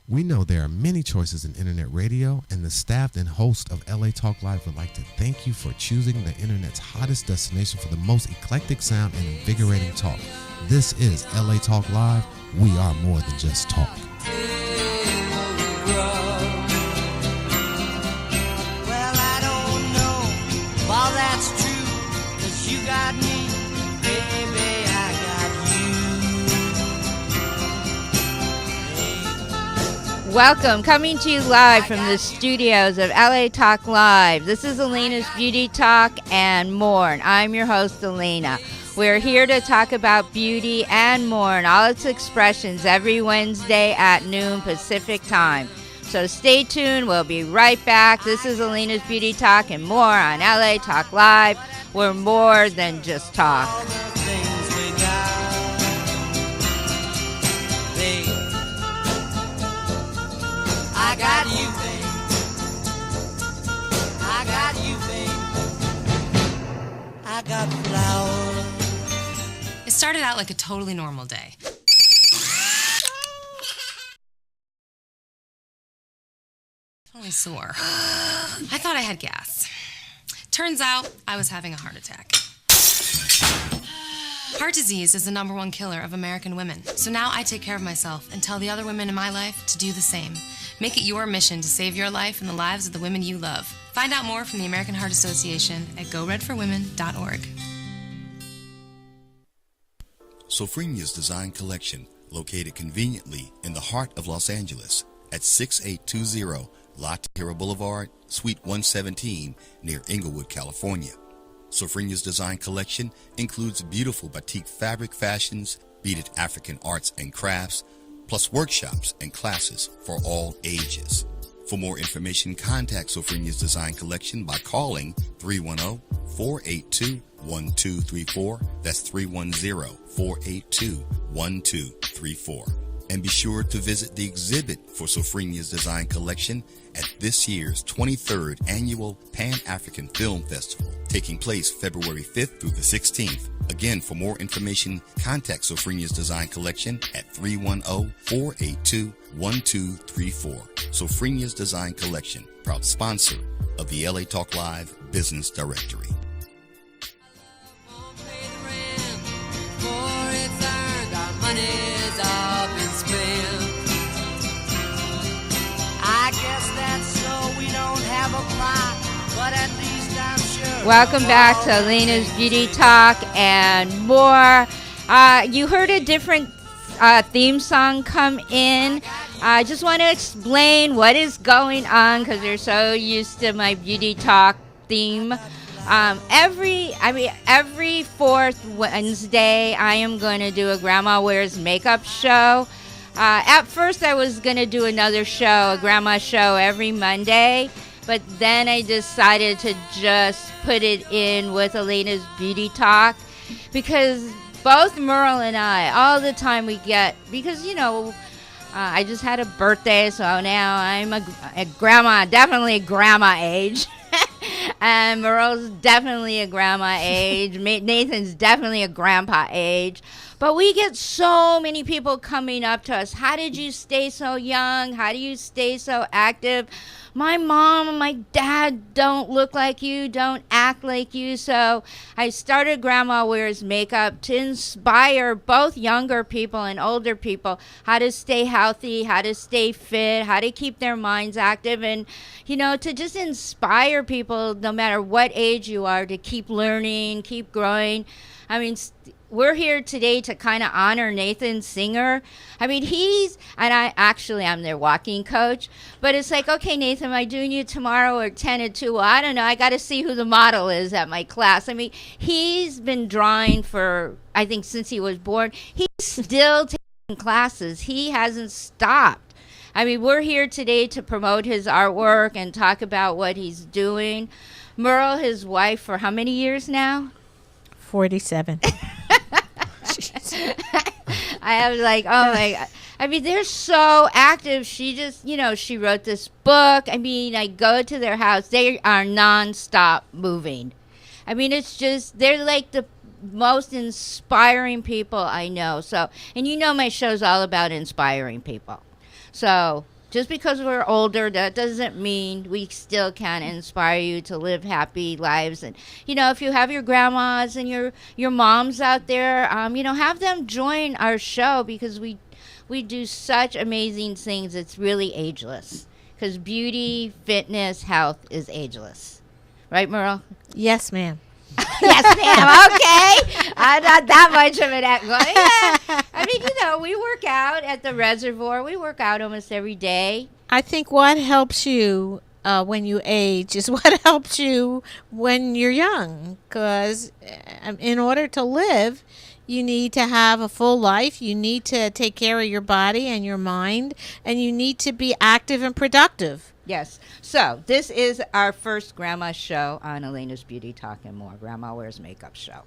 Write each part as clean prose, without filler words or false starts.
We know there are many choices in internet radio, and the staff and host of LA Talk Live would like to thank you for choosing the internet's hottest destination for the most eclectic sound and invigorating talk. This is LA Talk Live. We are more than just talk. Well, I don't know if all that's true, 'cause you got me, baby, I got you. Welcome, coming to you live from the studios of LA Talk Live. This is Alayna's Beauty Talk and more, and I'm your host, Alayna. We're here to talk about beauty and more and all its expressions every Wednesday at noon Pacific time. So stay tuned. We'll be right back. This is Alayna's Beauty Talk and more on LA Talk Live. We're more than just talk. All the things we got, babe. I got you, babe. I got you, babe. I got flowers. It started out like a totally normal day. Totally sore. I thought I had gas. Turns out I was having a heart attack. Heart disease is the #1 killer of American women. So now I take care of myself and tell the other women in my life to do the same. Make it your mission to save your life and the lives of the women you love. Find out more from the American Heart Association at goredforwomen.org. Sofrenia's Design Collection, located conveniently in the heart of Los Angeles at 6820 La Tierra Boulevard, Suite 117, near Inglewood, California. Sofrenia's Design Collection includes beautiful batik fabric fashions, beaded African arts and crafts, plus workshops and classes for all ages. For more information, contact Sofrenia's Design Collection by calling 310-482-1234. That's 310-482-1234. And be sure to visit the exhibit for Sofrenia's Design Collection at this year's 23rd Annual Pan-African Film Festival, taking place February 5th through the 16th. Again, for more information, contact Sofrenia's Design Collection at 310-482-1234. Sofrenia's Design Collection, proud sponsor of the LA Talk Live Business Directory. For it's earned, our money's up and spent. I guess that's so we don't have a plot, but at least I'm sure. Welcome back to Alayna's Beauty Talk and more. You heard a different theme song come in. I just want to explain what is going on because you're so used to my Beauty Talk theme. Every fourth Wednesday, I am going to do a Grandma Wears Makeup show. At first, I was going to do another show, a grandma show, every Monday. But then I decided to just put it in with Alayna's Beauty Talk. Because both Merle and I, all the time we get, because, I just had a birthday, so now I'm a grandma, definitely a grandma age. And Merle's definitely a grandma age. Nathan's definitely a grandpa age. But we get so many people coming up to us. How did you stay so young? How do you stay so active? My mom and my dad don't look like you, don't act like you. So I started Grandma Wears Makeup to inspire both younger people and older people how to stay healthy, how to stay fit, how to keep their minds active, and, to just inspire people no matter what age you are to keep learning, keep growing. We're here today to kind of honor Nathan Singer. I'm their walking coach. But it's like, okay, Nathan, am I doing you tomorrow or 10 at 2? Well, I don't know. I got to see who the model is at my class. He's been drawing for, I think, since he was born. He's still taking classes. He hasn't stopped. We're here today to promote his artwork and talk about what he's doing. Merle, his wife, for how many years now? 47. I was like, oh my God. They're so active. She just, she wrote this book. I go to their house. They are nonstop moving. It's just, they're like the most inspiring people I know. So, and my show's all about inspiring people. So Just because we're older, that doesn't mean we still can inspire you to live happy lives. And if you have your grandmas and your moms out there, have them join our show, because we do such amazing things. It's really ageless, because beauty, fitness, health is ageless. Right, Merle? Yes, ma'am. Yes, ma'am. Okay. I'm not that much of an echo. Yeah. I mean, we work out at the reservoir. We work out almost every day. I think what helps you when you age is what helps you when you're young. Because in order to live, you need to have a full life. You need to take care of your body and your mind. And you need to be active and productive. Yes. So this is our first grandma show on Alayna's Beauty Talk and More, Grandma Wears Makeup show.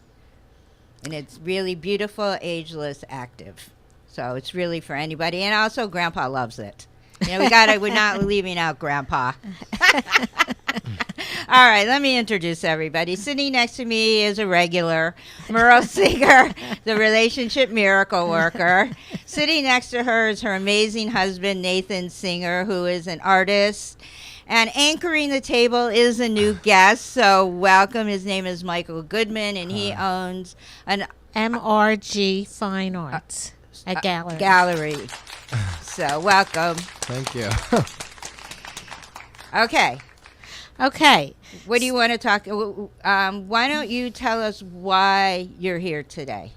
And it's really beautiful, ageless, active. So it's really for anybody. And also Grandpa loves it. We're not leaving out Grandpa. All right, let me introduce everybody. Sitting next to me is a regular, Merle Singer, the relationship miracle worker. Sitting next to her is her amazing husband, Nathan Singer, who is an artist. And anchoring the table is a new guest, so welcome. His name is Michael Goodman, and he owns an MRG Fine Arts, a gallery. So welcome. Thank you. Okay. What do you want to talk? Why don't you tell us why you're here today?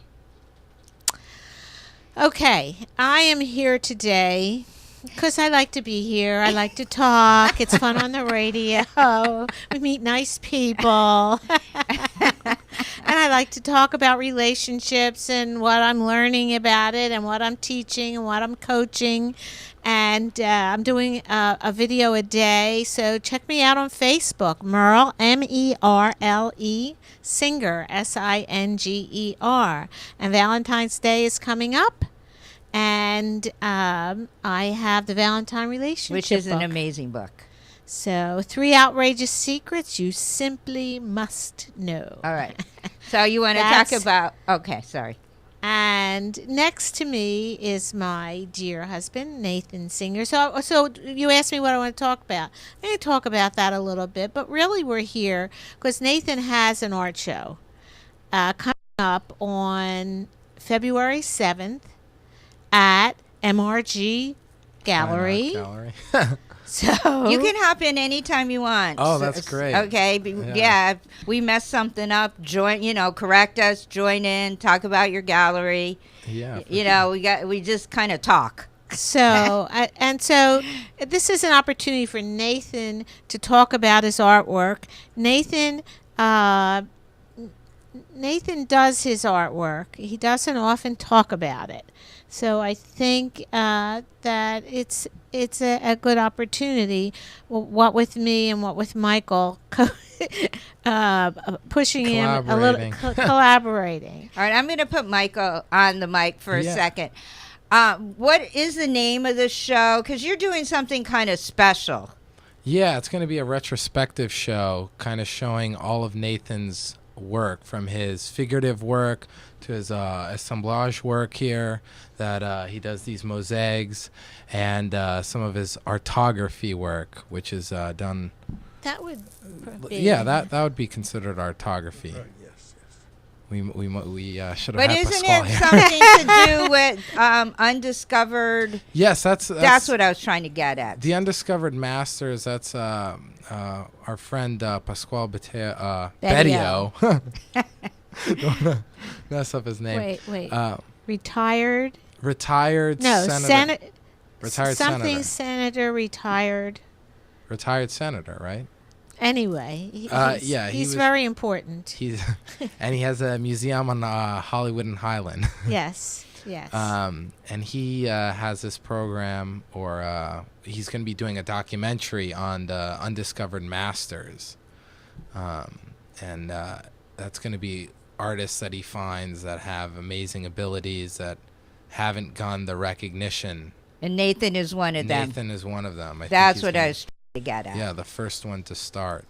Okay, I am here today because I like to be here. I like to talk. It's fun on the radio. We meet nice people. And I like to talk about relationships and what I'm learning about it and what I'm teaching and what I'm coaching. And I'm doing a video a day, so check me out on Facebook, Merle, M-E-R-L-E, Singer, S-I-N-G-E-R. And Valentine's Day is coming up, and I have the Valentine Relationship Which is book. an amazing book. So 3 outrageous secrets you simply must know. All right. So you want to talk about... Okay, sorry. And next to me is my dear husband, Nathan Singer. So you asked me what I want to talk about. I'm going to talk about that a little bit, but really we're here because Nathan has an art show coming up on February 7th at MRG Gallery. So you can hop in anytime you want. Oh, that's great. Okay. Yeah. If we mess something up, correct us, join in, talk about your gallery. Yeah. We just kind of talk. So so this is an opportunity for Nathan to talk about his artwork. Nathan does his artwork. He doesn't often talk about it. So I think that it's a good opportunity, what with me and what with Michael, pushing him a little, collaborating. All right, I'm going to put Michael on the mic for a second. What is the name of the show? Because you're doing something kind of special. Yeah, it's going to be a retrospective show, kind of showing all of Nathan's work, from his figurative work to his assemblage work here, that he does these mosaics, and some of his artography work, which is done. That would be. Yeah, that would be considered artography. Yes. We should have had Pasquale isn't it here. something to do with undiscovered? Yes, that's what I was trying to get at. The undiscovered masters. That's our friend Pasquale Bettio. Don't want to mess up his name. Wait. Retired. No, senator. Retired something senator. Retired. Retired senator, right? Anyway, he's was very important. And he has a museum on Hollywood and Highland. Yes. And he has this program, or he's going to be doing a documentary on the undiscovered masters, and that's going to be artists that he finds that have amazing abilities that haven't gotten the recognition. And Nathan is one of them. Nathan is one of them. That's what I was trying to get at. Yeah, the first one to start.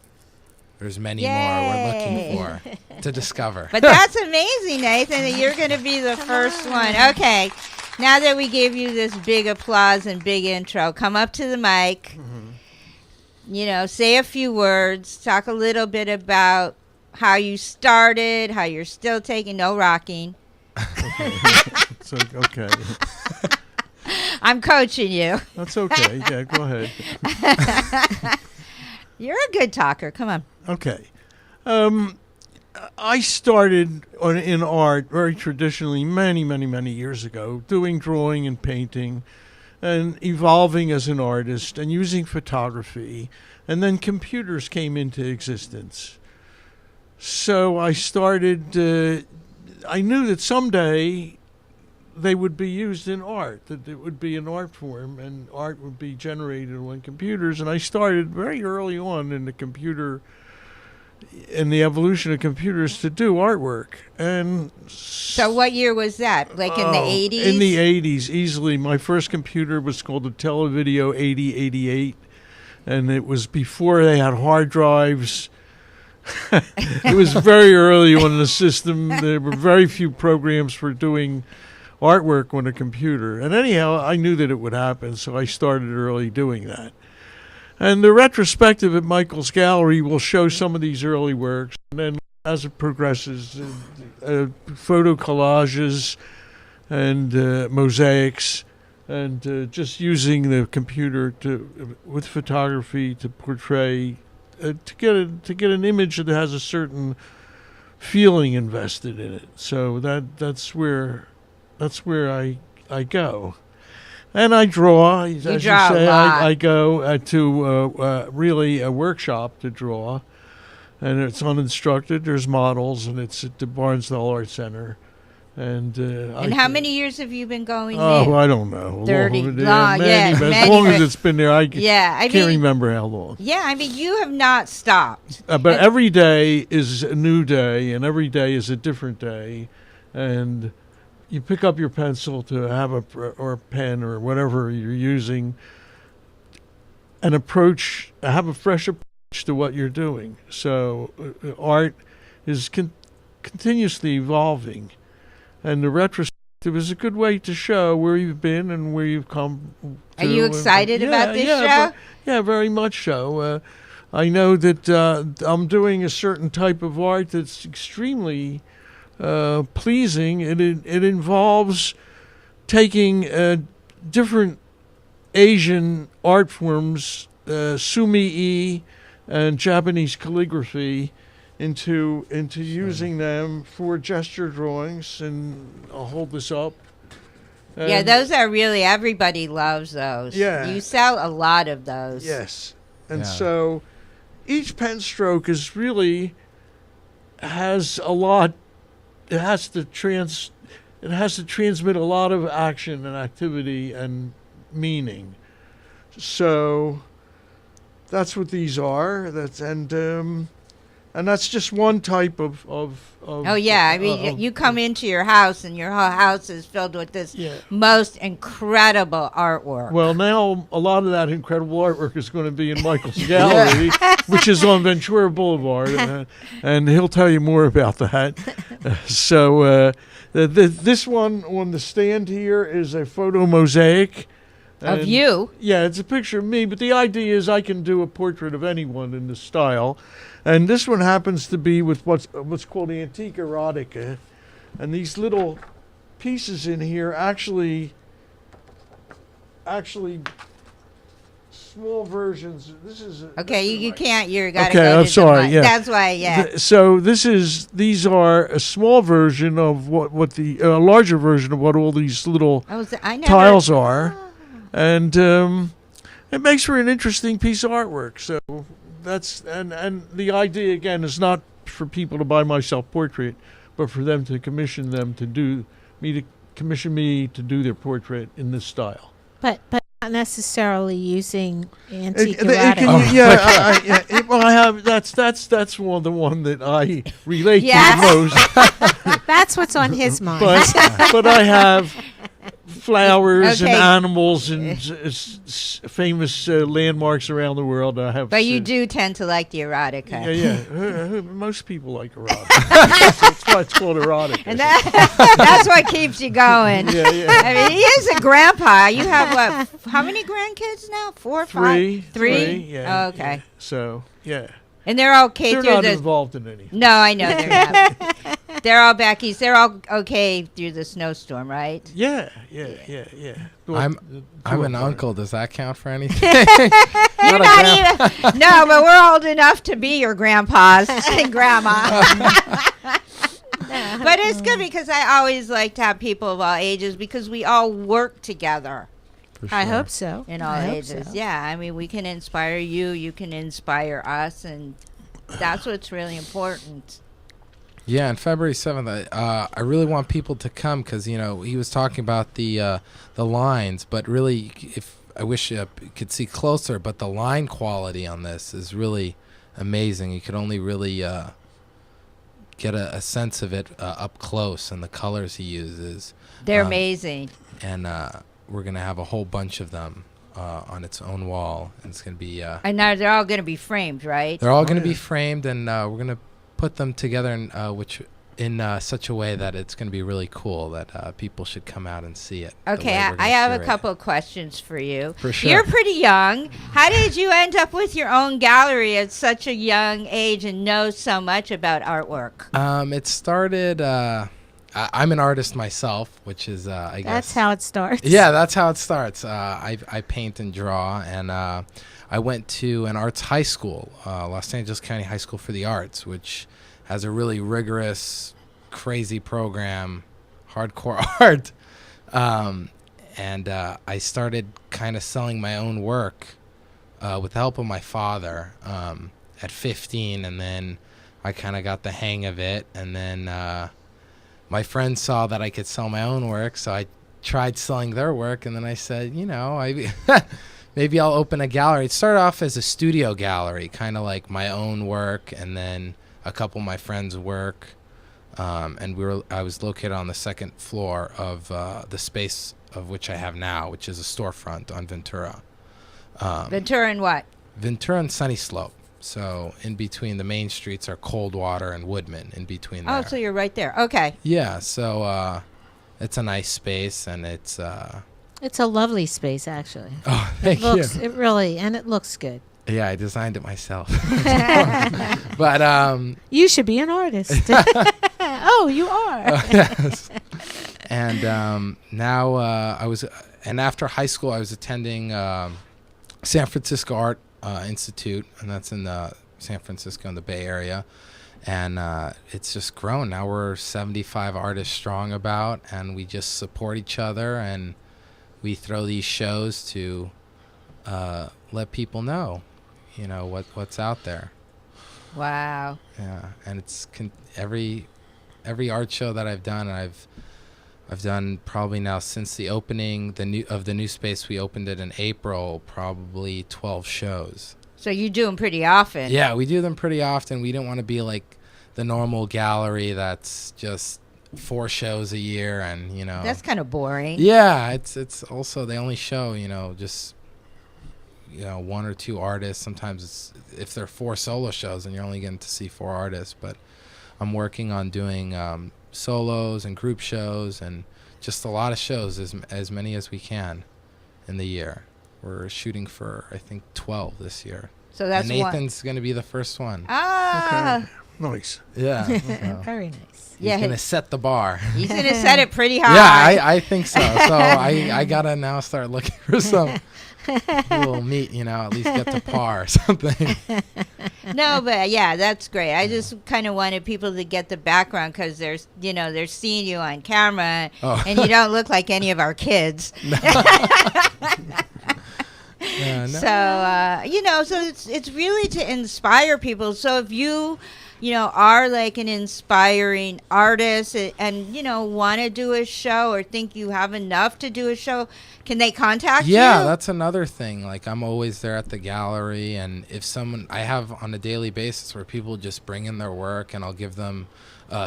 There's many more we're looking for to discover. But that's amazing, Nathan, that you're going to be the first one. Okay. Now that we gave you this big applause and big intro, come up to the mic. You know, say a few words. Talk a little bit about how you started, how you're still taking no rocking. So, okay. I'm coaching you. That's okay. Yeah, go ahead. You're a good talker. Come on. Okay. I started in art very traditionally many years ago, doing drawing and painting and evolving as an artist and using photography. And then computers came into existence. So I started, I knew that someday they would be used in art, that it would be an art form and art would be generated on computers. And I started very early on in the evolution of computers to do artwork. And So what year was that? Like in the 80s? In the 80s, easily. My first computer was called a Televideo 8088, and it was before they had hard drives. It was very early on in the system. There were very few programs for doing artwork on a computer. And anyhow, I knew that it would happen, so I started early doing that. And the retrospective at Michael's Gallery will show some of these early works. And then as it progresses, photo collages and mosaics, and just using the computer with photography to portray, to get an image that has a certain feeling invested in it. So that's where I go. And I draw. As you draw say, a lot. I go to really a workshop to draw, and it's uninstructed. There's models, and it's at the Barnesdale Art Center. And how many years have you been going Oh, there? I don't know. 30. Long, Yeah, as many, long as it's been there, I can't remember how long. Yeah, I mean, you have not stopped. But every day is a new day, and every day is a different day, and you pick up your pencil to have or a pen or whatever you're using, and have a fresh approach to what you're doing. So art is continuously evolving, and the retrospective is a good way to show where you've been and where you've come to. Are you excited about this show? Yeah, very much so. I know that I'm doing a certain type of art that's extremely pleasing. It involves taking different Asian art forms, sumi-e and Japanese calligraphy, into using them for gesture drawings. And I'll hold this up. Yeah, those are really, everybody loves those. Yeah. You sell a lot of those. Yes. And so each pen stroke is really has a lot. It has to transmit a lot of action and activity and meaning. So that's what these are. And that's just one type of Oh, yeah. I mean, you come into your house and your whole house is filled with this most incredible artwork. Well, now a lot of that incredible artwork is going to be in Michael's gallery, which is on Ventura Boulevard, and he'll tell you more about that. So this one on the stand here is a photo mosaic. Of you? Yeah, it's a picture of me, but the idea is I can do a portrait of anyone in this style. And this one happens to be with what's called antique erotica. And these little pieces in here actually small versions. This is okay. You can't. You got to okay. go I'm to sorry. the Yeah, that's why. Yeah. So these are a small version of what the larger version of what all these little tiles are, and it makes for an interesting piece of artwork. So that's and the idea again is not for people to buy my self-portrait, but for them to commission me to do their portrait in this style. But not necessarily using antique erotica. Well, I have that's the one that I relate to Yes. the most. That's what's on his mind. But I have flowers and Okay. animals and famous landmarks around the world. I have. But you do tend to like the erotica. Yeah. Most people like erotica. That's why it's called erotica. And that's what keeps you going. Yeah. I mean, he is a grandpa. You have what? How many grandkids now? 4 or 5? Three. Yeah. Oh, okay. Yeah. So yeah. And they're okay They're through not the. involved in anything. No, I know they're not. They're all back east. They're all okay through the snowstorm, right? Yeah. I'm an part. uncle. Does that count for anything? You're not even. No, but we're old enough to be your grandpas and grandma. But it's good because I always like to have people of all ages because we all work together For I sure. hope so. in all I hope ages. so. Yeah, I mean, we can inspire you. You can inspire us, and that's what's really important. Yeah, on February 7th, I really want people to come because, he was talking about the lines, but really, if I wish you could see closer, but the line quality on this is really amazing. You could only really get a sense of it up close, and the colors he uses. They're amazing. And we're going to have a whole bunch of them on its own wall. And it's going to be... And now they're all going to be framed, right? They're all going to be framed, and we're going to put them together in such a way that it's going to be really cool, that people should come out and see it. the Okay, way we're I gonna have a curate couple it. of questions for you. For sure. You're pretty young. How did you end up with your own gallery at such a young age and know so much about artwork? It started... I'm an artist myself, which is, I guess... That's how it starts. Yeah, that's how it starts. I paint and draw, and I went to an arts high school, Los Angeles County High School for the Arts, which has a really rigorous, crazy program, hardcore art. And I started kind of selling my own work with the help of my father at 15, and then I kind of got the hang of it, and then my friends saw that I could sell my own work, so I tried selling their work, and then I said, maybe I'll open a gallery. It started off as a studio gallery, kind of like my own work, and then a couple of my friends' work, and I was located on the second floor of the space of which I have now, which is a storefront on Ventura. Ventura and what? Ventura and Sunny Slope. So in between the main streets are Coldwater and Woodman, in between there. Oh, so you're right there. Okay. Yeah, so it's a nice space, and it's... It's a lovely space, actually. Oh, thank you. It really, and it looks good. Yeah, I designed it myself. But You should be an artist. Oh, you are. yes. And now and after high school, I was attending San Francisco Art Institute, and that's in San Francisco in the Bay Area. And it's just grown. Now we're 75 artists strong and we just support each other, and we throw these shows to let people know, what's out there. Wow. Yeah, and it's every art show that I've done, and I've done probably now since the opening the new space. We opened it in April, probably 12 shows. So you do them pretty often. Yeah, we do them pretty often. We don't want to be like the normal gallery that's just 4 shows a year, and That's kind of boring. Yeah, it's also they only show just 1 or 2 artists. Sometimes if there are 4 solo shows, and you're only getting to see 4 artists. But I'm working on doing solos and group shows, and just a lot of shows, as many as we can in the year. We're shooting for, I think, 12 this year. So that's and Nathan's going to be the first one. Ah. Okay. Nice. Yeah. Very nice. He's going to set the bar. He's going to set it pretty high. Yeah, I think so. So I got to now start looking for some little meat, at least get to par or something. No, but yeah, that's great. I just kind of wanted people to get the background because they're seeing you on camera, and you don't look like any of our kids. No. So it's really to inspire people. So if you are like an inspiring artist and want to do a show or think you have enough to do a show, can they contact you? Yeah, that's another thing. Like, I'm always there at the gallery, and if I have on a daily basis where people just bring in their work, and I'll give them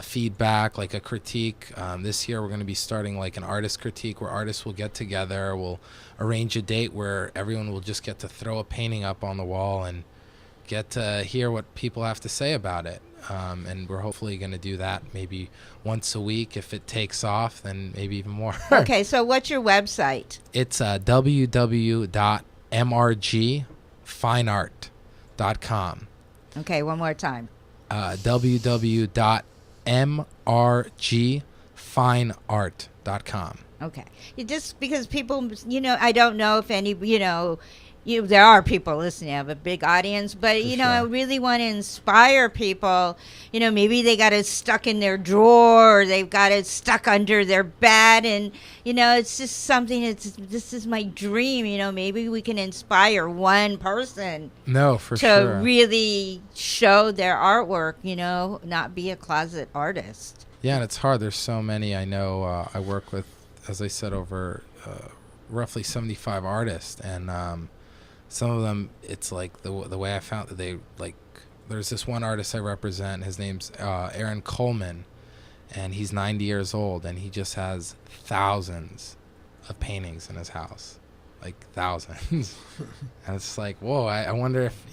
feedback, like a critique. This year we're going to be starting like an artist critique where artists will get together. We'll arrange a date where everyone will just get to throw a painting up on the wall and get to hear what people have to say about it. And we're hopefully going to do that maybe once a week. If it takes off, then maybe even more. Okay, so what's your website? It's www.mrgfineart.com. Okay, one more time. www.mrgfineart.com. Okay. Just because people, I don't know if any, there are people listening. I have a big audience, but, I really want to inspire people. Maybe they got it stuck in their drawer, or they've got it stuck under their bed. And, it's just something this is my dream. Maybe we can inspire one person No, for to sure. really show their artwork, not be a closet artist. Yeah, and it's hard. There's so many. I know I work with, as I said, over roughly 75 artists, and some of them, it's like the way I found that they like. There's this one artist I represent. His name's Aaron Coleman, and he's 90 years old, and he just has thousands of paintings in his house, like thousands. And it's like, whoa! I wonder if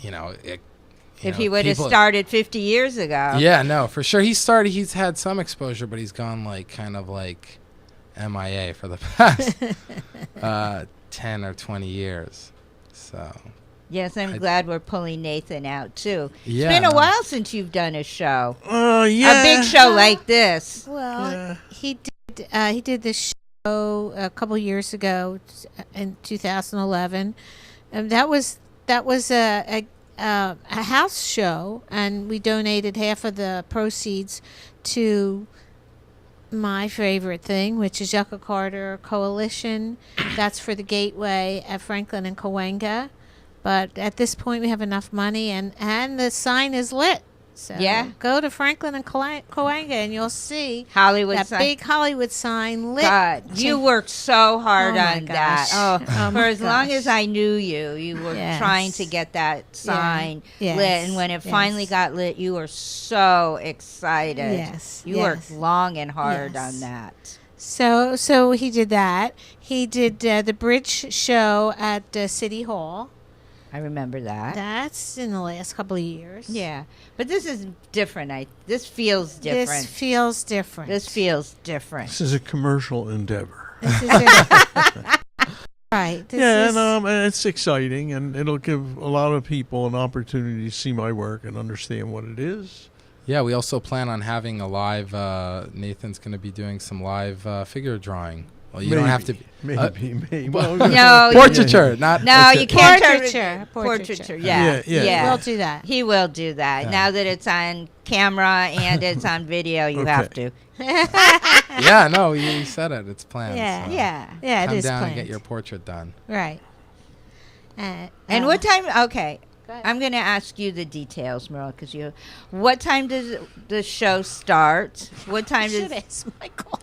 If he would have started 50 years ago. Yeah, no, for sure. He's had some exposure, but he's gone kind of like MIA for the past 10 or 20 years. So. Yes, I'm glad we're pulling Nathan out too. Yeah, it's been a while since you've done a show. Yeah. A big show like this. Well, he did this show a couple years ago in 2011. That was a house show, and we donated half of the proceeds to my favorite thing, which is Yucca Carter Coalition. That's for the Gateway at Franklin and Cahuenga. But at this point, we have enough money, and the sign is lit. So Yeah. go to Franklin and Cahuenga, and you'll see Hollywood that sign. big Hollywood sign lit. God, you worked so hard Oh, my on that. gosh. Oh, Oh, for my as long gosh. as I knew you were Yes. trying to get that sign Yes. lit. And when it Yes. finally got lit, you were so excited. Yes. You Yes. worked long and hard Yes. on that. So he did that. He did the bridge show at City Hall. I remember that. That's in the last couple of years. Yeah, but this is different. This feels different. This feels different. This feels different. This is a commercial endeavor. This is right. This Yeah, is, and it's exciting, and it'll give a lot of people an opportunity to see my work and understand what it is. Yeah, we also plan on having a live. Nathan's going to be doing some live figure drawing. Well, you don't have to. Maybe. Well, No, Portraiture, not. No, you can't. Portraiture. Portraiture. Yeah, yeah. We'll do that. He will do that. Yeah. Now that it's on camera and it's on video, you have to. Yeah, no, you said it. It's planned. Yeah. so Yeah. Yeah, it Come is down planned. and get your portrait done. Right. And what time? Okay, Go ahead. I'm going to ask you the details, Merle, because what time does the show start? What time does? Should ask Michael.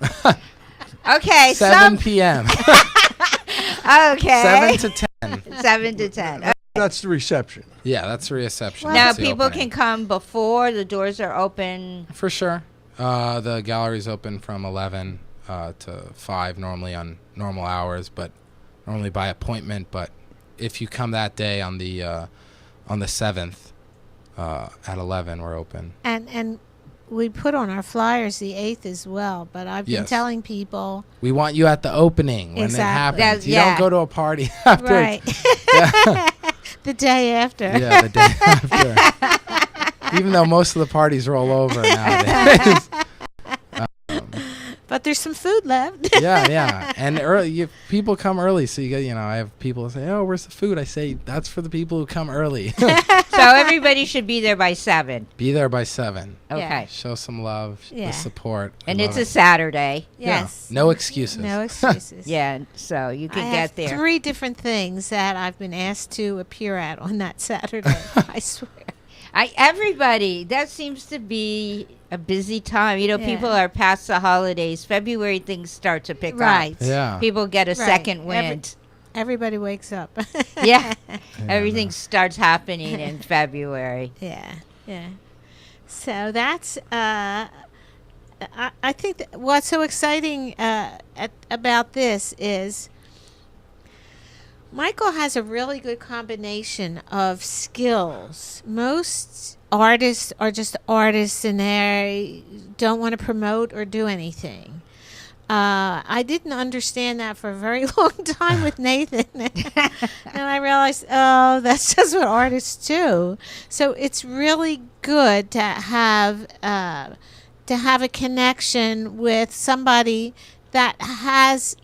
Okay, 7 p.m. Okay. 7 to 10. 7 to 10. That's the reception. Yeah, that's the reception. Now That's the people opening. can come before the doors are open. For sure. The gallery's open from 11 to 5 normally on normal hours, but normally by appointment. But if you come that day on the 7th at 11, we're open. And we put on our flyers the 8th as well, but I've been Yes. telling people. We want you at the opening when Exactly. it happens. You Yeah. don't go to a party after. Right. The day after. Yeah, the day after. Even though most of the parties roll over nowadays. But there's some food left. Yeah. And people come early, so you get, I have people say, "Oh, where's the food?" I say, "That's for the people who come early." So everybody should be there by 7. Be there by 7. Okay. Show some love, Yeah. the support. I And love it's a it. Saturday. Yes. No excuses. No excuses. Yeah, so you can I get have there. 3 different things that I've been asked to appear at on that Saturday. I swear. Everybody, that seems to be a busy time. Yeah. People are past the holidays. February, things start to pick Right. up. Yeah. People get a Right. second wind. Everybody wakes up. Yeah. Everything starts happening in February. Yeah. So that's I think that what's so exciting about this is Michael has a really good combination of skills. Most artists are just artists and they don't want to promote or do anything. I didn't understand that for a very long time with Nathan. And I realized, oh, that's just what artists do. So it's really good to have a connection with somebody that has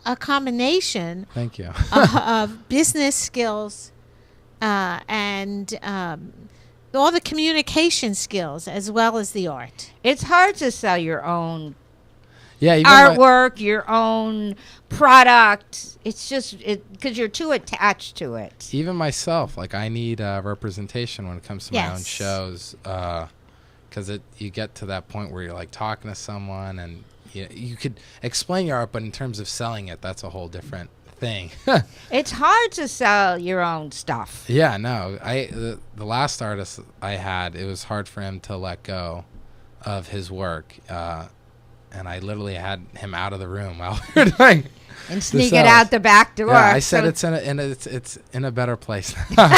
a combination Thank you. of business skills and all the communication skills as well as the art. It's hard to sell your own Yeah, even artwork, your own product. It's just because you're too attached to it. even myself, like I need representation when it comes to my own Yes. shows, because you get to that point where you're like talking to someone and you could explain your art, but in terms of selling it, that's a whole different thing. It's hard to sell your own stuff. Yeah, no, the last artist I had, it was hard for him to let go of his work, and I literally had him out of the room while we were doing. And sneak sales. it out the back door. Yeah, I said So- it's in a better place now.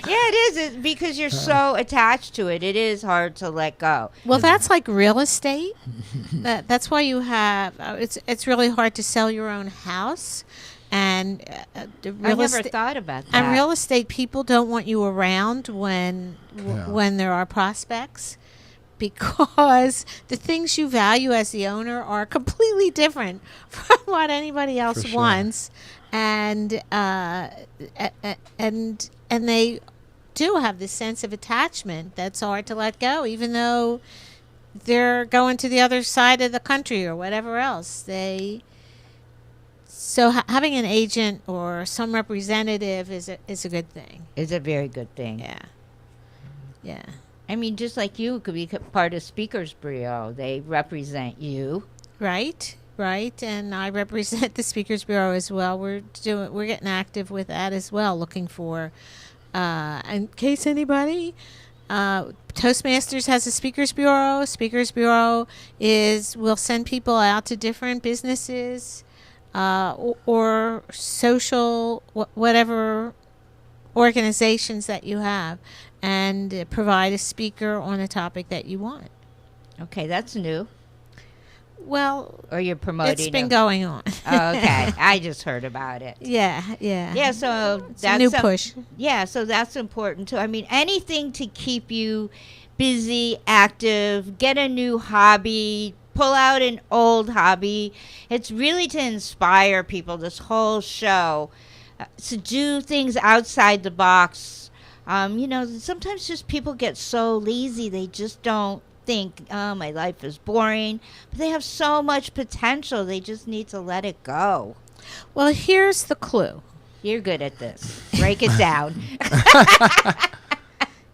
Yeah, it is. Because you're so attached to it. It is hard to let go. Well, that's like real estate. That's why you have. It's really hard to sell your own house, and the I real never estate. thought about that. And real estate people don't want you around when there are prospects, because the things you value as the owner are completely different from what anybody else For sure. wants, and they do have this sense of attachment that's hard to let go, even though they're going to the other side of the country or whatever else. Having an agent or some representative is a good thing. It's a very good thing. Yeah. I mean, just like you could be part of Speakers Bureau. They represent you. Right. And I represent the Speakers Bureau as well. We're getting active with that as well, looking for, in case anybody, Toastmasters has a Speakers Bureau. Speakers Bureau will send people out to different businesses or social, whatever organizations that you have, and provide a speaker on a topic that you want. Okay, that's new. Well, Or you're promoting it's been it. going on. Oh, okay. I just heard about it. Yeah. Yeah, so It's a new push. Yeah, so that's important too. I mean, anything to keep you busy, active, get a new hobby, pull out an old hobby. It's really to inspire people, this whole show, to do things outside the box. Sometimes just people get so lazy, they just don't think, oh, my life is boring. But they have so much potential. They just need to let it go. Well, here's the clue. You're good at this. Break it down.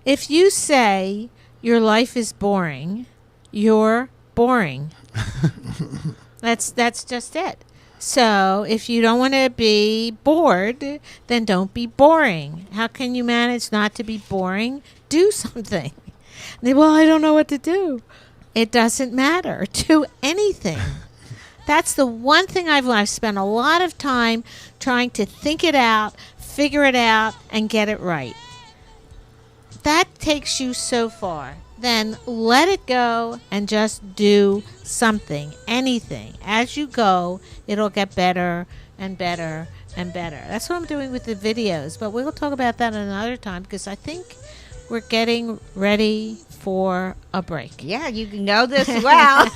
If you say your life is boring, you're boring. That's just it. So if you don't want to be bored, then don't be boring. How can you manage not to be boring? Do something. Well, I don't know what to do. It doesn't matter. Do anything. That's the one thing I've spent a lot of time trying to think it out, figure it out, and get it right. That takes you so far. Then let it go and just do something, anything. As you go, it'll get better and better and better. That's what I'm doing with the videos, but we'll talk about that another time, because I think we're getting ready for a break. Yeah, you know this well.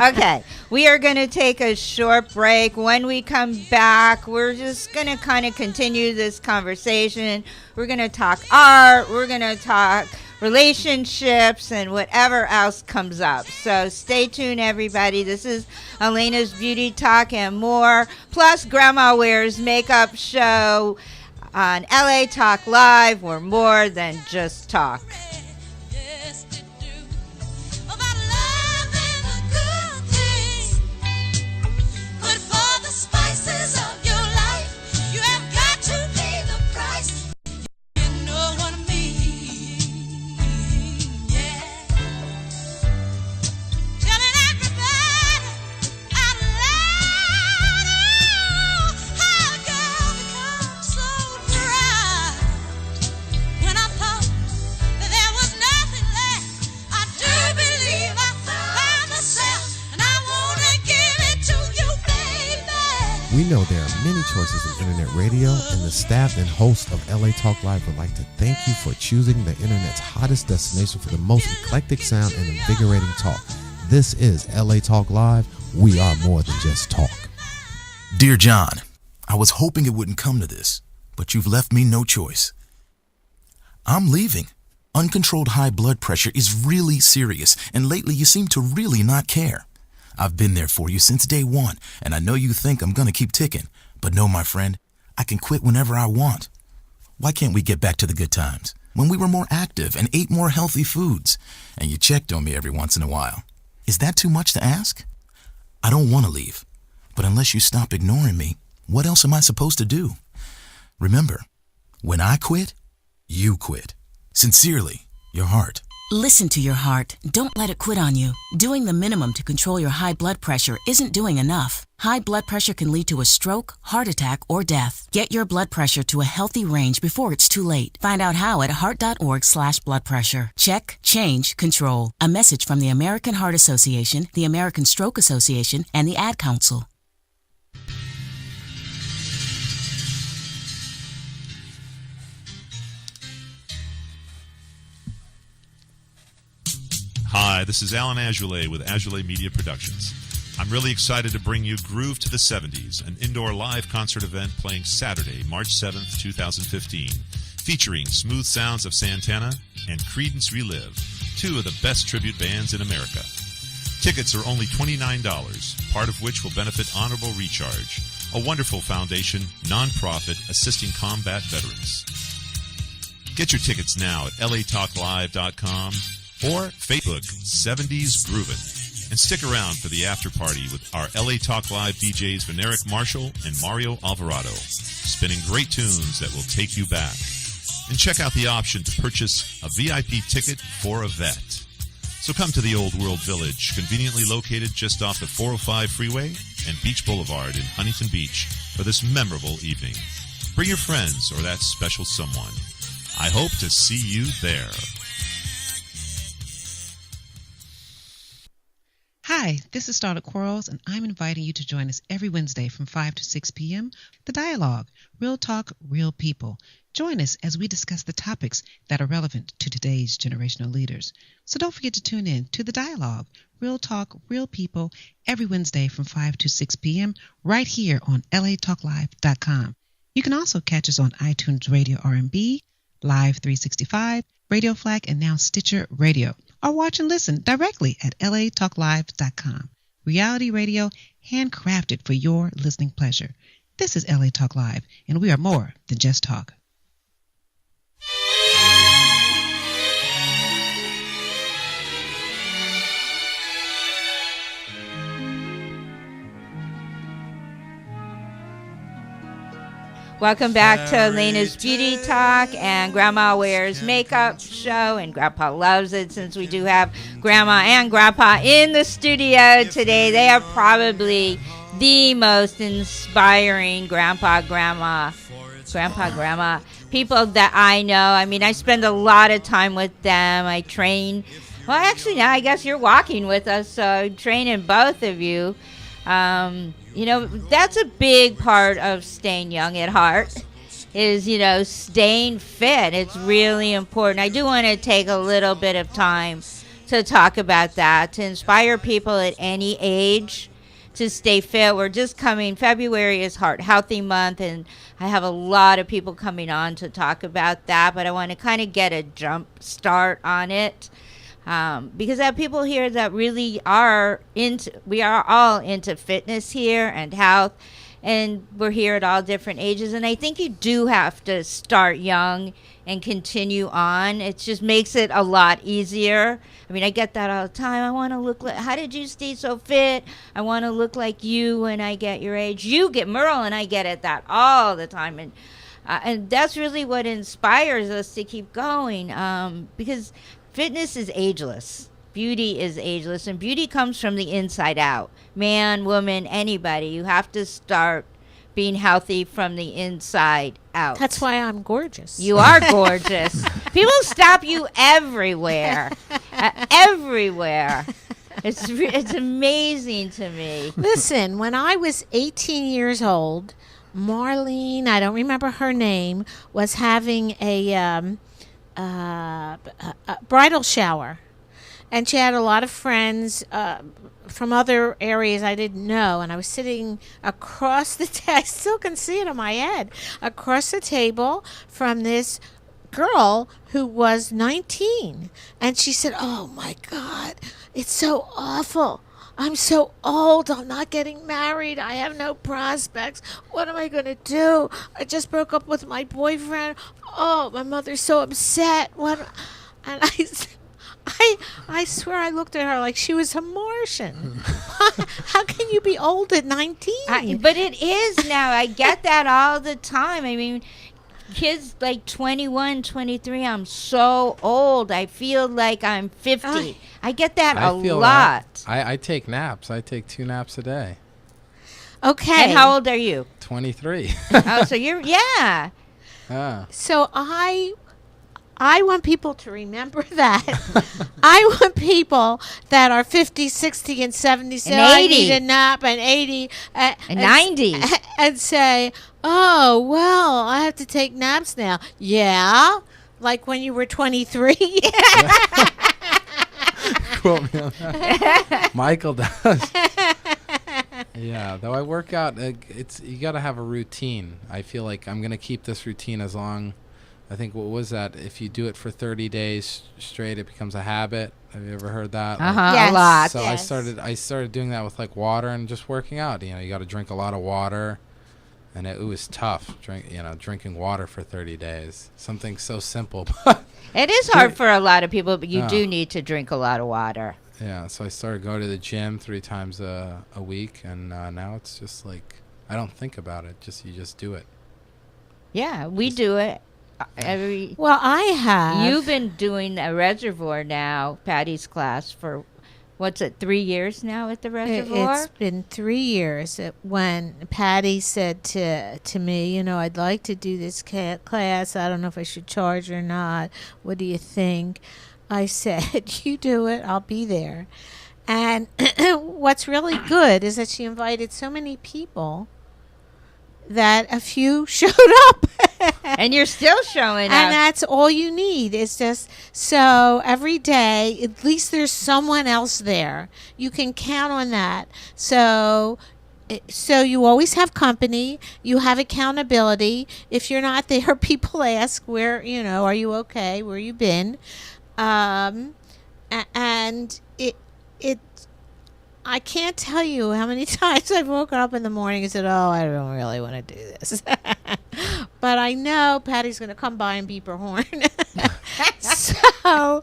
Okay, we are going to take a short break. When we come back, we're just going to kind of continue this conversation. We're going to talk art. We're going to talk relationships and whatever else comes up. So stay tuned, everybody. This is Alayna's Beauty Talk and more, plus Grandma Wears Makeup Show on LA Talk Live. We're more than just talk. Yes, you do. About love and the good things. Good for the spices of your life. You have got to pay the price. You know what I mean? Yeah. know there are many choices in internet radio, and the staff and host of LA Talk Live would like to thank you for choosing the internet's hottest destination for the most eclectic sound and invigorating talk. This is LA Talk Live. We are more than just talk. Dear John, I was hoping it wouldn't come to this, but you've left me no choice. I'm leaving. Uncontrolled high blood pressure is really serious, and lately you seem to really not care. I've been there for you since day one, and I know you think I'm gonna keep ticking, but no, my friend, I can quit whenever I want. Why can't we get back to the good times, when we were more active and ate more healthy foods, and you checked on me every once in a while? Is that too much to ask? I don't want to leave, but unless you stop ignoring me, what else am I supposed to do? Remember, when I quit, you quit. Sincerely, your heart. Listen to your heart. Don't let it quit on you. Doing the minimum to control your high blood pressure isn't doing enough. High blood pressure can lead to a stroke, heart attack, or death. Get your blood pressure to a healthy range before it's too late. Find out how at heart.org/blood pressure. Check, change, control. A message from the American Heart Association, the American Stroke Association, and the Ad Council. Hi, this is Alan Azoulay with Azoulay Media Productions. I'm really excited to bring you Groove to the 70s, an indoor live concert event playing Saturday, March 7th, 2015, featuring Smooth Sounds of Santana and Creedence Relive, two of the best tribute bands in America. Tickets are only $29, part of which will benefit Honorable Recharge, a wonderful foundation, nonprofit assisting combat veterans. Get your tickets now at latalklive.com or Facebook 70s Groovin', and stick around for the after party with our LA Talk Live DJs Veneric Marshall and Mario Alvarado, spinning great tunes that will take you back. And check out the option to purchase a VIP ticket for a vet. So come to the Old World Village, conveniently located just off the 405 freeway and Beach Boulevard in Huntington Beach for this memorable evening. Bring your friends or that special someone. I hope to see you there. Hi, this is Starlet Quarles, and I'm inviting you to join us every Wednesday from 5 to 6 p.m. The Dialogue, Real Talk, Real People. Join us as we discuss the topics that are relevant to today's generational leaders. So don't forget to tune in to The Dialogue, Real Talk, Real People, every Wednesday from 5 to 6 p.m. right here on latalklive.com. You can also catch us on iTunes Radio R&B, Live 365, Radio Flag, and now Stitcher Radio. Or watch and listen directly at latalklive.com. Reality radio handcrafted for your listening pleasure. This is LA Talk Live, and we are more than just talk. Welcome back to Alayna's Beauty Talk and Grandma Wears Makeup Show, and Grandpa loves it since we do have Grandma and Grandpa in the studio today. They are probably the most inspiring Grandpa, Grandma people that I know. I mean, I spend a lot of time with them. I train. Well, actually, now I guess you're walking with us, so I'm training both of you. You know, that's a big part of staying young at heart is, you know, staying fit. It's really important. I do want to take a little bit of time to talk about that, to inspire people at any age to stay fit. We're just coming, February is Heart Healthy Month, and I have a lot of people coming on to talk about that, but I want to kind of get a jump start on it. Because I have people here that really are we are all into fitness here and health, and we're here at all different ages. And I think you do have to start young and continue on. It just makes it a lot easier. I mean, I get that all the time. I want to look like, how did you stay so fit? I want to look like you when I get your age. You get, Merle and I get at that all the time. And that's really what inspires us to keep going, because fitness is ageless. Beauty is ageless. And beauty comes from the inside out. Man, woman, anybody. You have to start being healthy from the inside out. That's why I'm gorgeous. You are gorgeous. People stop you everywhere. Everywhere. It's amazing to me. Listen, when I was 18 years old, Marlene, I don't remember her name, was having a bridal shower. And she had a lot of friends from other areas I didn't know. And I was sitting across the I still can see it in my head, across the table from this girl who was 19. And she said, "Oh, my God, it's so awful. I'm so old. I'm not getting married. I have no prospects. What am I going to do? I just broke up with my boyfriend. Oh, my mother's so upset." And I swear I looked at her like she was a Martian. How can you be old at 19? But it is now. I get that all the time. I mean, kids like 21, 23, I'm so old. I feel like I'm 50. I get that a lot. I take naps. I take 2 naps a day. Okay. And how old are you? 23. Oh, so you're, yeah. So I want people to remember that. I want people that are 50, 60, and 70 say, And "I 80. need a nap," and 80. And 90. And say, "Oh, well, I have to take naps now." Yeah? Like when you were 23? Quote me on that. Michael does. Yeah, though I work out, it's you got to have a routine. I feel like I'm going to keep this routine as long. I think, what was that? If you do it for 30 days straight, it becomes a habit. Have you ever heard that? Yes. A lot. So Yes. I started doing that with like water and just working out. You know, you got to drink a lot of water, and it was tough. Drinking water for 30 days. Something so simple. It is hard for a lot of people, but you Yeah. do need to drink a lot of water. Yeah, so I started going to the gym 3 times a week, and now it's just like I don't think about it. You just do it. Yeah, we do it. Well, I have. You've been doing a reservoir now, Patty's class, for, what's it, 3 years now at the reservoir? It's been 3 years when Patty said to me, "I'd like to do this class. I don't know if I should charge or not. What do you think?" I said, "You do it. I'll be there." And what's really good is that she invited so many people that a few showed up. And you're still showing up. And that's all you need. It's just so every day, at least there's someone else there. You can count on that. So you always have company. You have accountability. If you're not there, people ask, "Where, are you okay? Where you been?" And I can't tell you how many times I've woken up in the morning and said, "Oh, I don't really want to do this." But I know Patty's going to come by and beep her horn. So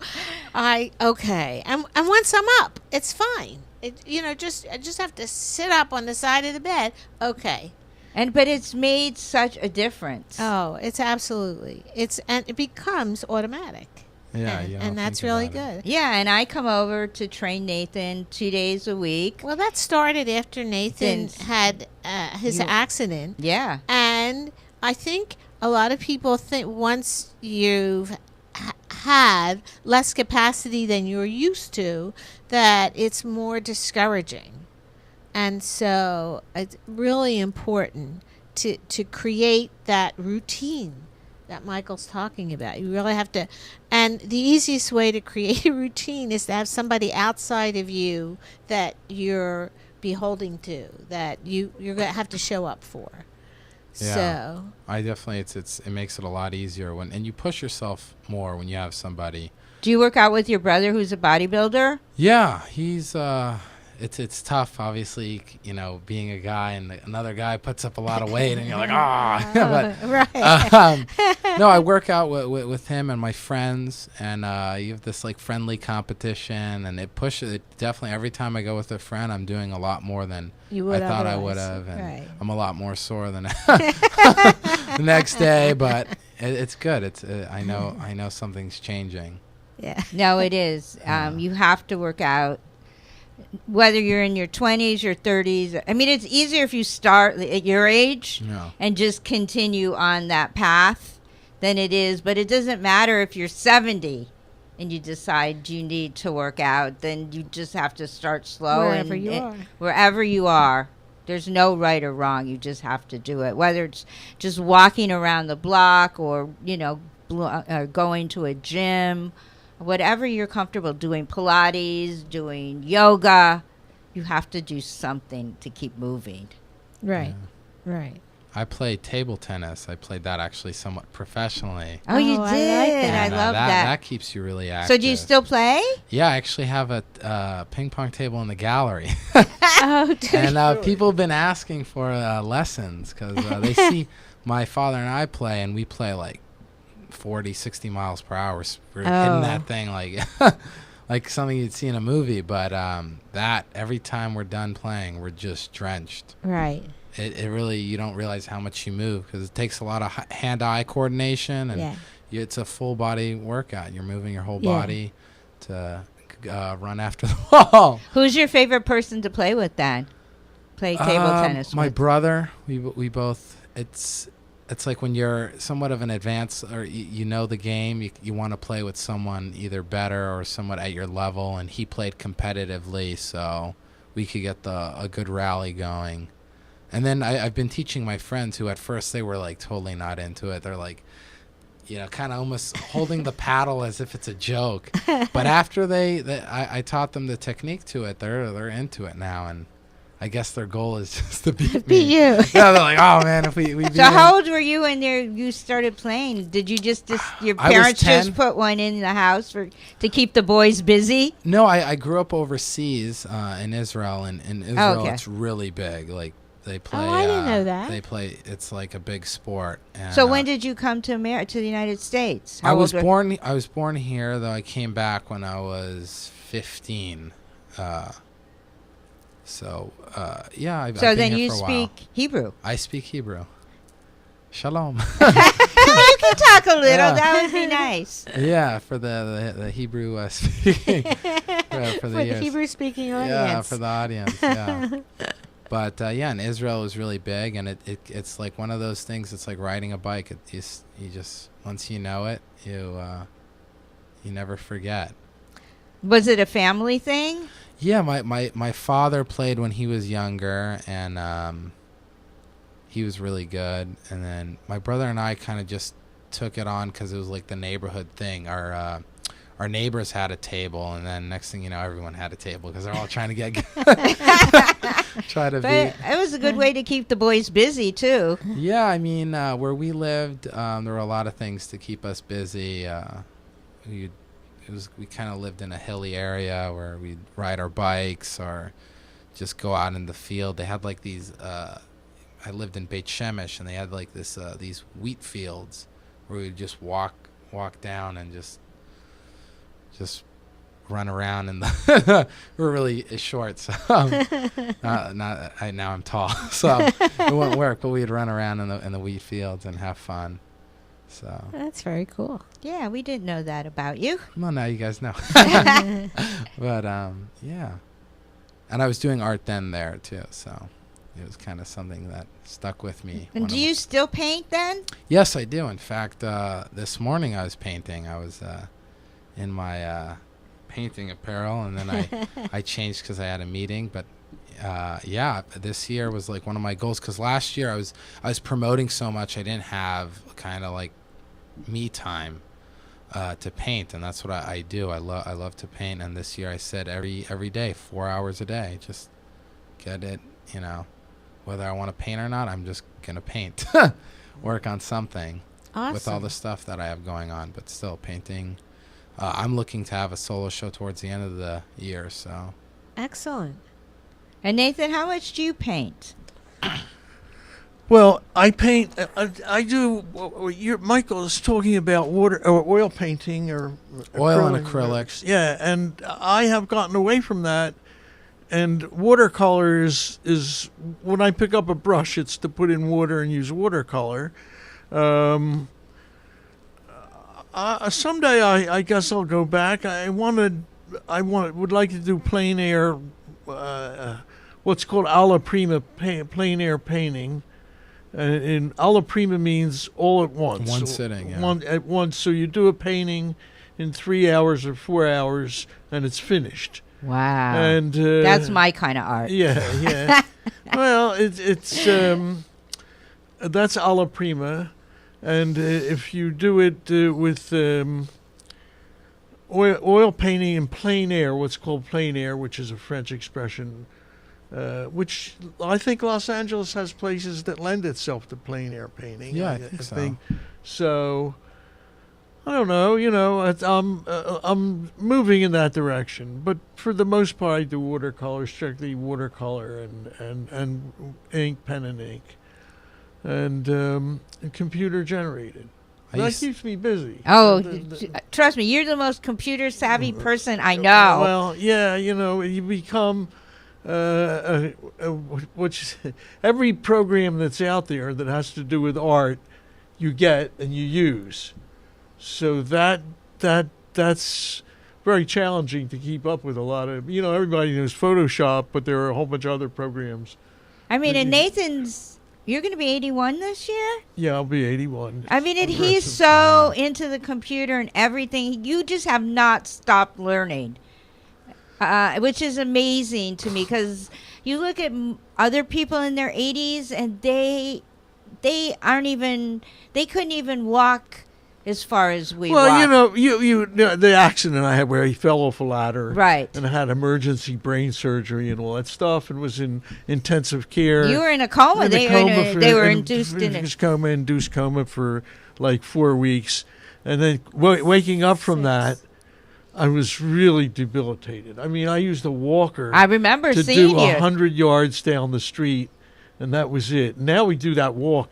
okay. And once I'm up, it's fine. I just have to sit up on the side of the bed. Okay. But it's made such a difference. Oh, it's absolutely. And it becomes automatic. Yeah, and that's really good. Yeah, and I come over to train Nathan 2 days a week. Well, that started after Nathan had his accident. Yeah. And I think a lot of people think once you've had less capacity than you're used to, that it's more discouraging. And so it's really important to create that routine that Michael's talking about. You really have to, and the easiest way to create a routine is to have somebody outside of you that you're beholding to, that you're going to have to show up for. Yeah. So I definitely, it makes it a lot easier and you push yourself more when you have somebody. Do you work out with your brother who's a bodybuilder? Yeah, he's it's tough, obviously, being a guy and another guy puts up a lot of weight and you're like, but right. No, I work out with him and my friends, and you have this like friendly competition, and it pushes it definitely. Every time I go with a friend, I'm doing a lot more than I thought I would have, and right. I'm a lot more sore than the next day, but it's good. I know something's changing. Yeah. No, it is. You have to work out, whether you're in your 20s, your 30s. I mean, it's easier if you start at your age and just continue on that path than it is. But it doesn't matter if you're 70. and you decide you need to work out, then you just have to start slow. Wherever you are. Wherever you are. There's no right or wrong. You just have to do it. Whether it's just walking around the block or, going to a gym, whatever you're comfortable doing, Pilates, doing yoga, you have to do something to keep moving. Right. Right. I played table tennis. I played that actually somewhat professionally. Oh, you I did. like that. I love that. That keeps you really active. So do you still play? Yeah, I actually have a ping pong table in the gallery. Oh, And people have been asking for lessons because they see my father and I play, and we play like 40, 60 miles per hour. We're hitting that thing like like something you'd see in a movie. But that every time we're done playing, we're just drenched. Right. It really, you don't realize how much you move because it takes a lot of hand-eye coordination, and it's a full body workout. You're moving your whole body to run after the ball. Who's your favorite person to play with then? Play table tennis My with? brother. We both. It's like when you're somewhat of an advanced, or you know the game, you want to play with someone either better or somewhat at your level, and he played competitively, so we could get a good rally going. And then I've been teaching my friends who at first they were like totally not into it. They're like, kind of almost holding the paddle as if it's a joke. But after I taught them the technique to it, they're into it now. And I guess their goal is just to beat me. you. Yeah, they're like, oh man, if we beat So him. how old were you when you started playing? Did you just your I was parents 10. just put one in the house to keep the boys busy? No, I grew up overseas in Israel, and in Israel okay. it's really big. Like they play. I didn't know that. They play. It's like a big sport. And, So when did you come to to the United States? I was born here, though I came back when I was 15. So I've So been then here you for a while. speak Hebrew. I speak Hebrew. Shalom. You can talk a little. Yeah. That would be nice. Yeah, for the Hebrew speaking. For the ears. Hebrew speaking audience. Yeah, for the audience. Yeah. But in Israel it was really big, and it's like one of those things. It's like riding a bike. You just once you know it, you never forget. Was it a family thing? Yeah, my father played when he was younger, and he was really good. And then my brother and I kind of just took it on because it was like the neighborhood thing. Our neighbors had a table, and then next thing you know, everyone had a table because they're all trying to get But it was a good way to keep the boys busy too. Yeah, I mean, where we lived, there were a lot of things to keep us busy. We kind of lived in a hilly area where we'd ride our bikes or just go out in the field. They had like these. I lived in Beit Shemesh, and they had like these wheat fields where we'd just walk down and just run around, and we were really short, so now I'm tall, so it wouldn't work. But we'd run around in the wheat fields and have fun. So That's very cool. Yeah, we didn't know that about you. well, now you guys know. But yeah, and I was doing art then there too, so it was kind of something that stuck with me. And do you still paint then? Yes, I do. In fact, this morning I was painting. I was in my painting apparel, and then I changed because I had a meeting. But this year was like one of my goals because last year I was promoting so much I didn't have kind of like me time to paint, and that's what I do. I love to paint, and this year I said every day, 4 hours a day, just get it. Whether I want to paint or not, I'm just gonna paint, work on something. Awesome. With all the stuff that I have going on, but still painting. I'm looking to have a solo show towards the end of the year, so. Excellent. And Nathan, how much do you paint? Well, I paint. I do. Michael is talking about water or oil painting or Oil and acrylics. Yeah, and I have gotten away from that. And watercolors is when I pick up a brush, it's to put in water and use watercolor. Someday I guess I'll go back. would like to do plein air, what's called alla prima plein air painting. And alla prima means all at once. One sitting, yeah. One at once. So you do a painting, in 3 hours or 4 hours, and it's finished. Wow. And that's my kind of art. Yeah. Well, it's that's alla prima, and if you do it with oil painting in plein air, what's called plein air, which is a French expression, which I think Los Angeles has places that lend itself to plein air painting. Yeah, I think so. So I don't know. I'm moving in that direction, but for the most part, I do watercolor, strictly watercolor, and ink, pen and ink, and computer generated. That keeps me busy. Oh, trust me, you're the most computer savvy person I know. Well, yeah, you become every program that's out there that has to do with art, you get and you use. So that's very challenging to keep up with. A lot of everybody knows Photoshop, but there are a whole bunch of other programs. I mean, and Nathan's, you're going to be 81 this year? Yeah, I'll be 81. I mean, and he's so into the computer and everything. You just have not stopped learning, which is amazing to me, because you look at other people in their 80s and they couldn't even walk as far as we walk. Well, you the accident I had where he fell off a ladder, right, and had emergency brain surgery and all that stuff, and was in intensive care. You were in a coma. They were induced in induced coma for like 4 weeks, and then waking up from that, I was really debilitated. I mean, I used a walker. I remember to seeing do you 100 yards down the street, and that was it. Now we do that walk.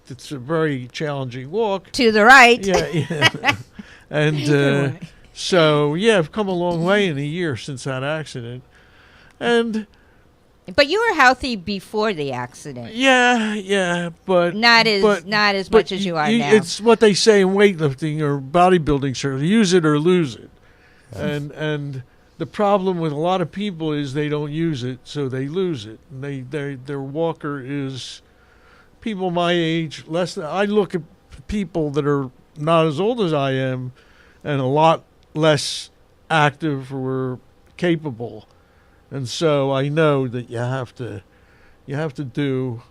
It's a very challenging walk. To the right. Yeah. And so, I've come a long way in a year since that accident. But you were healthy before the accident. Yeah, but not as much as you are now. It's what they say in weightlifting or bodybuilding circles: use it or lose it. And the problem with a lot of people is they don't use it, so they lose it. And their walker is people my age, less than. I look at people that are not as old as I am, and a lot less active or capable, and so I know that you have to do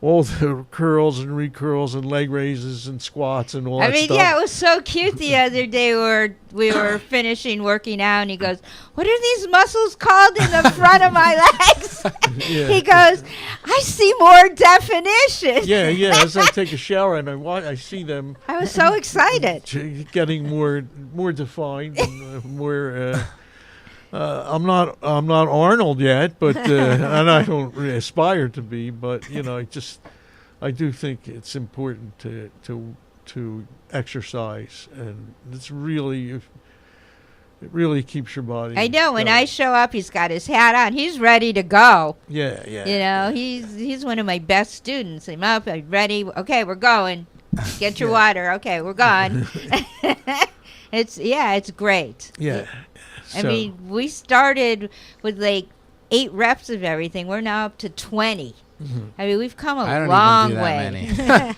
all the curls and recurls and leg raises and squats and all that stuff. Yeah, it was so cute the other day where we were finishing working out, and he goes, "What are these muscles called in the front of my legs?" Yeah. He goes, "I see more definition." Yeah. As I take a shower and I see them. I was so excited. Getting more defined and more. I'm not Arnold yet, but and I don't really aspire to be. But I do think it's important to exercise, and it really keeps your body. I know. When I show up, he's got his hat on. He's ready to go. Yeah. He's one of my best students. I'm up. I'm ready. Okay, we're going. Get your water. Okay, we're gone. It's great. Yeah. I mean, we started with like 8 reps of everything. We're now up to 20. Mm-hmm. I mean, we've come a long way.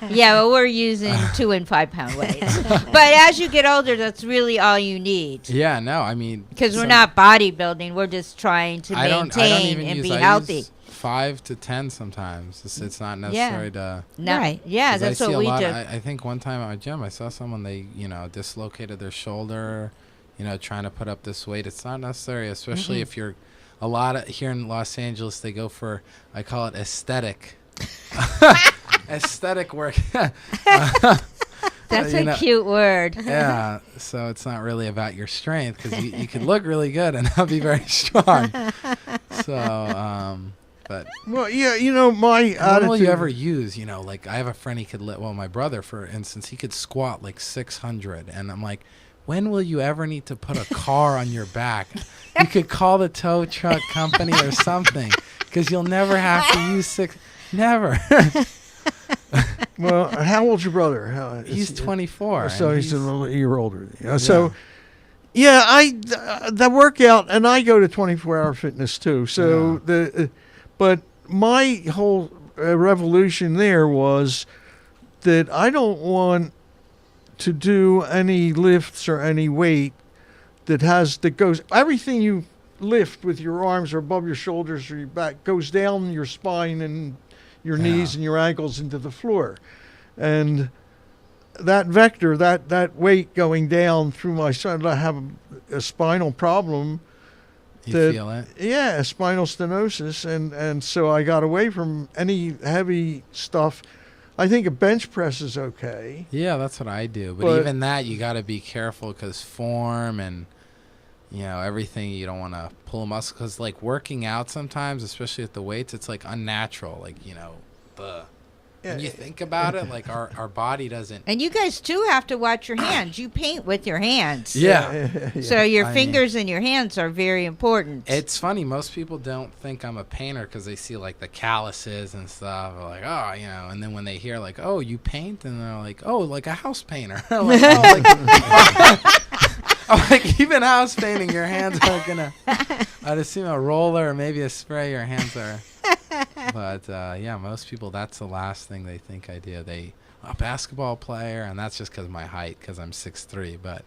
Yeah, well, we're using 2 and 5 pound weights. But as you get older, that's really all you need. Yeah, no, I mean, because we're not bodybuilding. We're just trying to maintain and be healthy. Use 5 to 10 sometimes. It's not necessary to. Right. Yeah, that's what we do. I think one time at my gym, I saw someone, they dislocated their shoulder. Trying to put up this weight. It's not necessary, especially if you're here in Los Angeles, they go for, I call it aesthetic. Aesthetic work. That's a cute word. Yeah, so it's not really about your strength, because you could look really good and not be very strong. So, but. Well, yeah, my attitude. When will you ever use, like I have a friend, my brother, for instance, he could squat like 600, and I'm like, when will you ever need to put a car on your back? You could call the tow truck company or something, because you'll never have to use 6. Never. Well, how old's your brother? He's 24. So he's a year older. So, the workout, and I go to 24-hour fitness too. So but my whole revolution there was that I don't want to do any lifts or any weight that goes everything you lift with your arms or above your shoulders or your back goes down your spine and your knees and your ankles into the floor. And that vector, that weight going down through my spine, I have a spinal problem. You feel it? Yeah, spinal stenosis. And so I got away from any heavy stuff. I think a bench press is okay. Yeah, that's what I do. But even that, you got to be careful because form and, everything, you don't want to pull a muscle. Because, like, working out sometimes, especially with the weights, it's, like, unnatural. Like, when you think about it, like, our body doesn't. And you guys, too, have to watch your hands. You paint with your hands. Yeah. So your fingers and your hands are very important. It's funny. Most people don't think I'm a painter because they see, like, the calluses and stuff. They're like, oh, and then when they hear, like, oh, you paint? And they're like, oh, like a house painter. Like, oh, like, like, even house painting, your hands are going to, I'd assume a roller or maybe a spray, your hands are. But, most people, that's the last thing they think I do. A basketball player, and that's just because of my height, because I'm 6'3".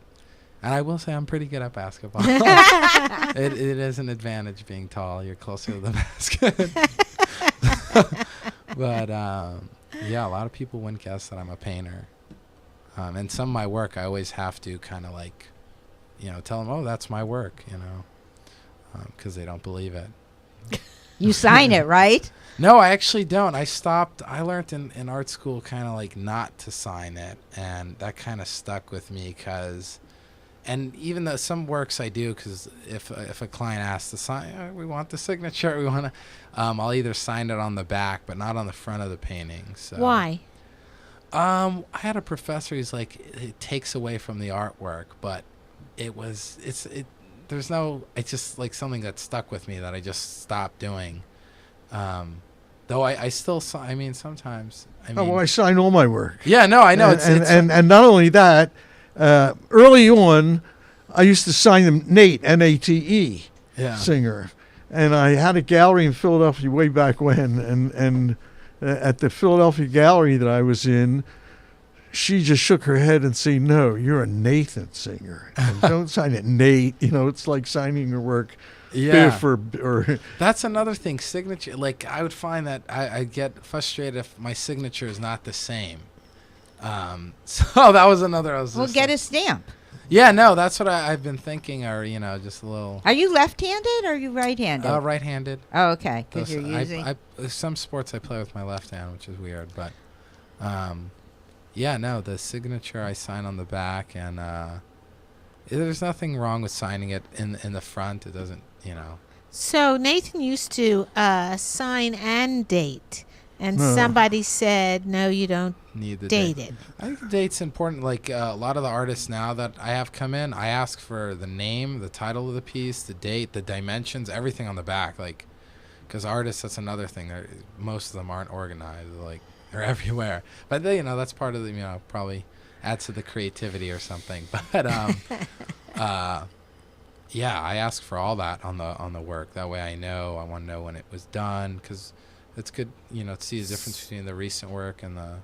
And I will say I'm pretty good at basketball. It is an advantage being tall. You're closer to the basket. But, a lot of people wouldn't guess that I'm a painter. And some of my work, I always have to kind of like, tell them, oh, that's my work, because they don't believe it. You sign it, right? No, I actually don't. I learned in art school kind of like not to sign it, and that kind of stuck with me and even though some works I do, because if a client asks to sign, we want the signature, we want to, I'll either sign it on the back, but not on the front of the painting. So. Why? I had a professor who's like, it takes away from the artwork, but it's just like something that stuck with me that I just stopped doing. Though I still sometimes. I sign all my work. Yeah, no, I know. And not only that, early on, I used to sign them Nate, N-A-T-E, singer. And I had a gallery in Philadelphia way back when, and at the Philadelphia gallery that I was in, she just shook her head and said, no, you're a Nathan singer. And don't sign it Nate. It's like signing your work Biff or That's another thing, signature. Like, I would find that I get frustrated if my signature is not the same. So that was another. Get a stamp. Yeah, no, that's what I've been thinking, or, just a little. Are you left-handed or are you right-handed? Right-handed. Oh, okay, because you're using. Some sports I play with my left hand, which is weird, but, the signature I sign on the back, and there's nothing wrong with signing it in the front. It doesn't, So Nathan used to sign and date, and somebody said, no, you don't need the date it. I think the date's important. Like a lot of the artists now that I have come in, I ask for the name, the title of the piece, the date, the dimensions, everything on the back. Like, because artists, that's another thing. Most of them aren't organized. Like, they're everywhere. But they, that's part of the, probably adds to the creativity or something. But I ask for all that on the work. That way I want to know when it was done, because it's good, to see the difference between the recent work and the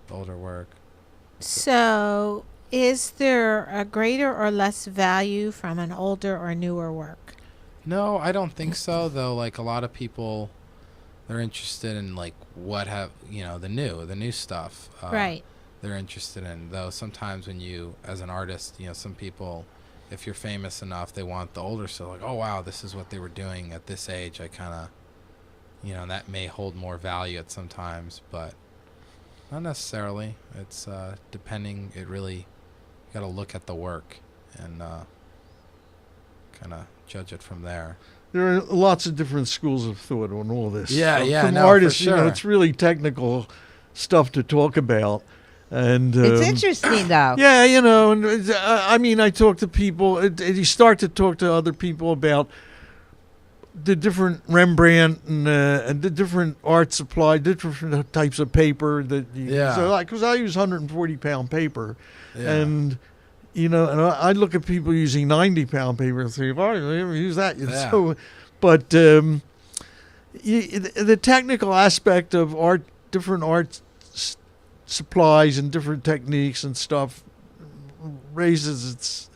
older work. So is there a greater or less value from an older or newer work? No, I don't think so, though. Like, a lot of people, they're interested in, like, what have, the new stuff. Right. They're interested in, though sometimes when you, as an artist, some people, if you're famous enough, they want the older stuff. Like, oh, wow, this is what they were doing at this age. I kind of, that may hold more value at some times, but not necessarily. It's depending. It really, you got to look at the work and kind of judge it from there. There are lots of different schools of thought on all this. From artists, for sure. It's really technical stuff to talk about. And it's interesting, though. Yeah, and I talk to people. You start to talk to other people about the different Rembrandt and the different art supply, different types of paper that you use. So, because I use 140-pound paper, and and I look at people using 90-pound paper and say, "Oh, I never use that." So, but the technical aspect of art, different art supplies and different techniques and stuff, raises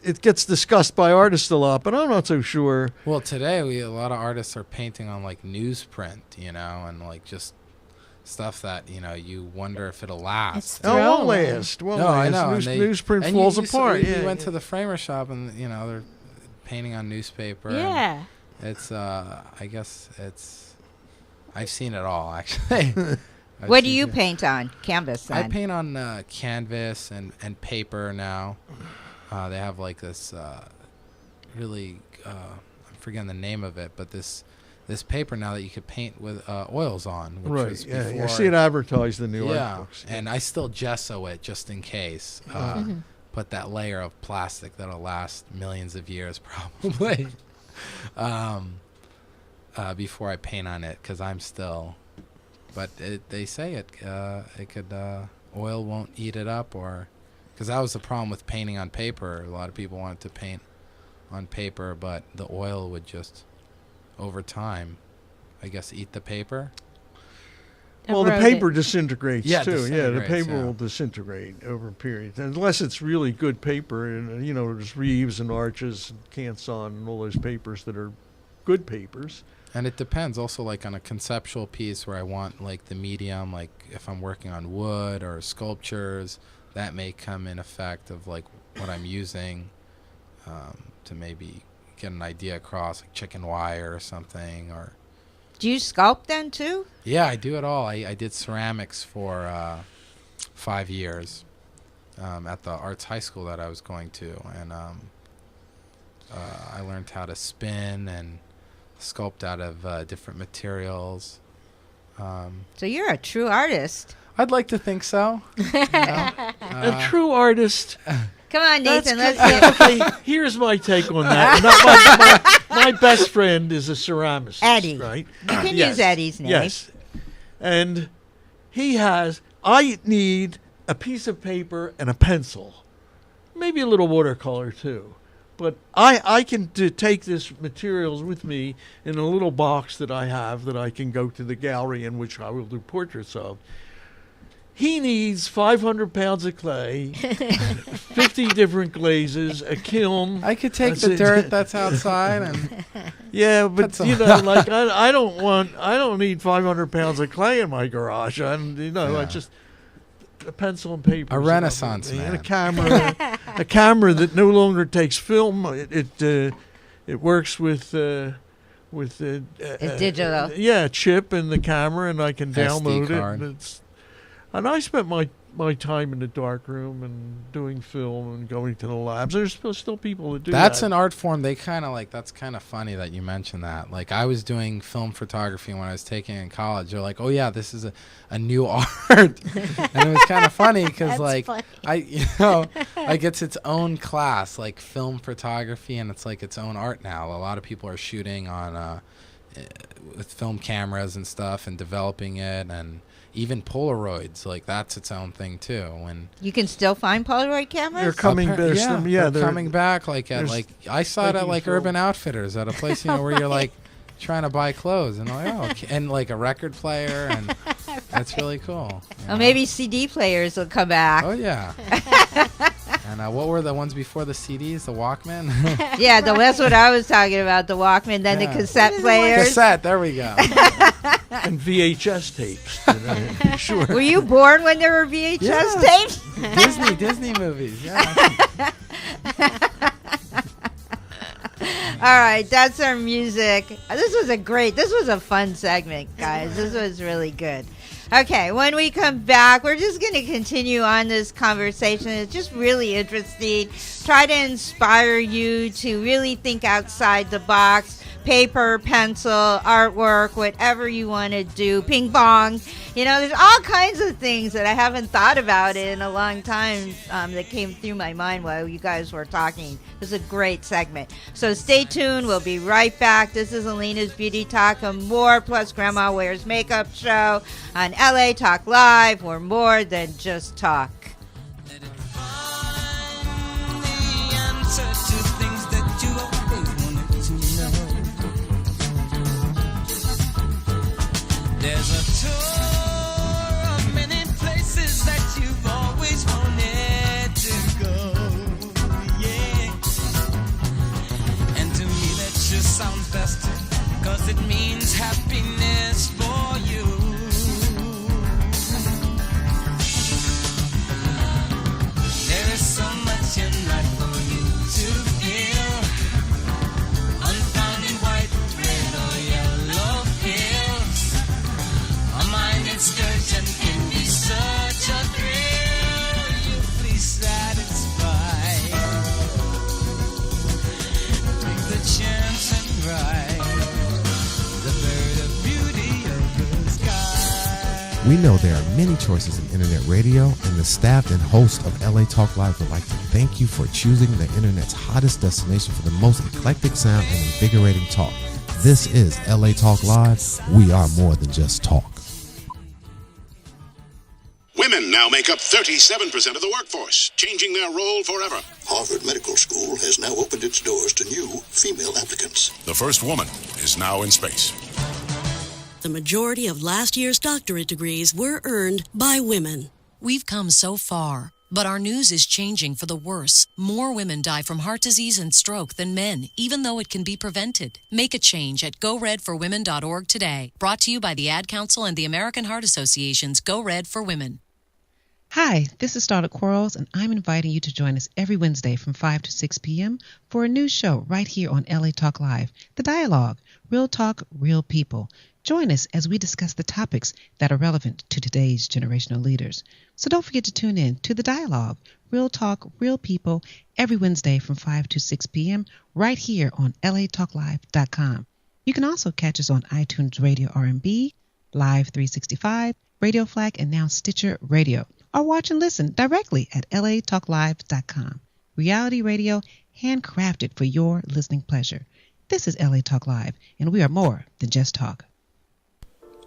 it gets discussed by artists a lot, but I'm not so sure. Well, today a lot of artists are painting on like newsprint, and like just stuff that you wonder if it'll last. Oh, won't last. Won't last. I know. Newsprint falls apart. You went to the framer shop and they're painting on newspaper. Yeah. It's I guess I've seen it all actually. What do you paint on? Canvas, then? I paint on canvas and paper now. They have like this really I'm forgetting the name of it, but this paper now that you could paint with oils on. Which was Yeah, before, I see it advertised in the art yeah, books. and I still gesso it just in case. Put that layer of plastic that'll last millions of years probably. Before I paint on it, because I'm still. But they say it could oil won't eat it up, or because that was the problem with painting on paper. A lot of people wanted to paint on paper, but the oil would just over time, I guess, eat the paper. Well, the paper disintegrates too. The disintegrates, paper will disintegrate over a period, unless it's really good paper. And there's Reeves and Arches and Canson and all those papers that are good papers. And it depends also, like on a conceptual piece where I want like the medium, like if I'm working on wood or sculptures, that may come in effect of like what I'm using to maybe get an idea across, like chicken wire or something. Or do you sculpt then too? Yeah, I do it all. I did ceramics for 5 years at the arts high school that I was going to, and I learned how to spin and sculpt out of different materials. So you're a true artist. I'd like to think so. A true artist. Come on, Nathan. Let's okay, here's my take on that. My best friend is a ceramicist. Eddie. Right? You can use Eddie's name. Yes. And I need a piece of paper and a pencil. Maybe a little watercolor too. But I can take this materials with me in a little box that I have that I can go to the gallery in which I will do portraits of. He needs 500 pounds of clay, 50 different glazes, a kiln. I could take the dirt that's outside and yeah, but like I don't need 500 pounds of clay in my garage. I just a pencil and paper. A Renaissance man. And a camera that no longer takes film. It works with digital. Chip in the camera, and I can download it. And I spent my time in the dark room and doing film and going to the labs. There's still people that do that. That's an art form. They kind of like, that's kind of funny that you mentioned that. Like I was doing film photography when I was taking it in college. They're like, oh yeah, this is a new art. And it was kind of funny because like funny. Like it's its own class, like film photography, and it's like its own art now. A lot of people are shooting on with film cameras and stuff and developing it, and even Polaroids, like that's its own thing too. When you can still find Polaroid cameras, they're coming. They're coming back. Like at I saw it at like Urban Outfitters at a place where you're like trying to buy clothes and like and like a record player, and that's really cool. Well, maybe CD players will come back. Oh yeah. And what were the ones before the CDs? The Walkman? Yeah, that's what I was talking about. The Walkman, then the cassette players. Cassette, there we go. And VHS tapes. Sure. Were you born when there were VHS tapes? Disney movies, yeah. All right, that's our music. This was a fun segment, guys. This was really good. Okay, when we come back, we're just going to continue on this conversation. It's just really interesting. Try to inspire you to really think outside the box. Paper, pencil, artwork, whatever you want to do. Ping pong. There's all kinds of things that I haven't thought about in a long time that came through my mind while you guys were talking. This is a great segment. So stay tuned. We'll be right back. This is Alayna's Beauty Talk and More, plus Grandma Wears Makeup show on LA Talk Live. We're more than just talk. There's a tour of many places that you've always wanted to go. We know there are many choices in internet radio, and the staff and host of LA Talk Live would like to thank you for choosing the internet's hottest destination for the most eclectic sound and invigorating talk. This is LA Talk Live. We are more than just talk. Women now make up 37% of the workforce, changing their role forever. Harvard Medical School has now opened its doors to new female applicants. The first woman is now in space. The majority of last year's doctorate degrees were earned by women. We've come so far, but our news is changing for the worse. More women die from heart disease and stroke than men, even though it can be prevented. Make a change at goredforwomen.org today. Brought to you by the Ad Council and the American Heart Association's Go Red for Women. Hi, this is Starlet Quarles, and I'm inviting you to join us every Wednesday from 5 to 6 p.m. for a new show right here on LA Talk Live, The Dialogue, Real Talk, Real People. Join us as we discuss the topics that are relevant to today's generational leaders. So don't forget to tune in to The Dialogue, Real Talk, Real People, every Wednesday from 5 to 6 p.m. right here on latalklive.com. You can also catch us on iTunes Radio R&B, Live 365, Radio Flag, and now Stitcher Radio. Or watch and listen directly at latalklive.com. Reality radio handcrafted for your listening pleasure. This is LA Talk Live, and we are more than just talk.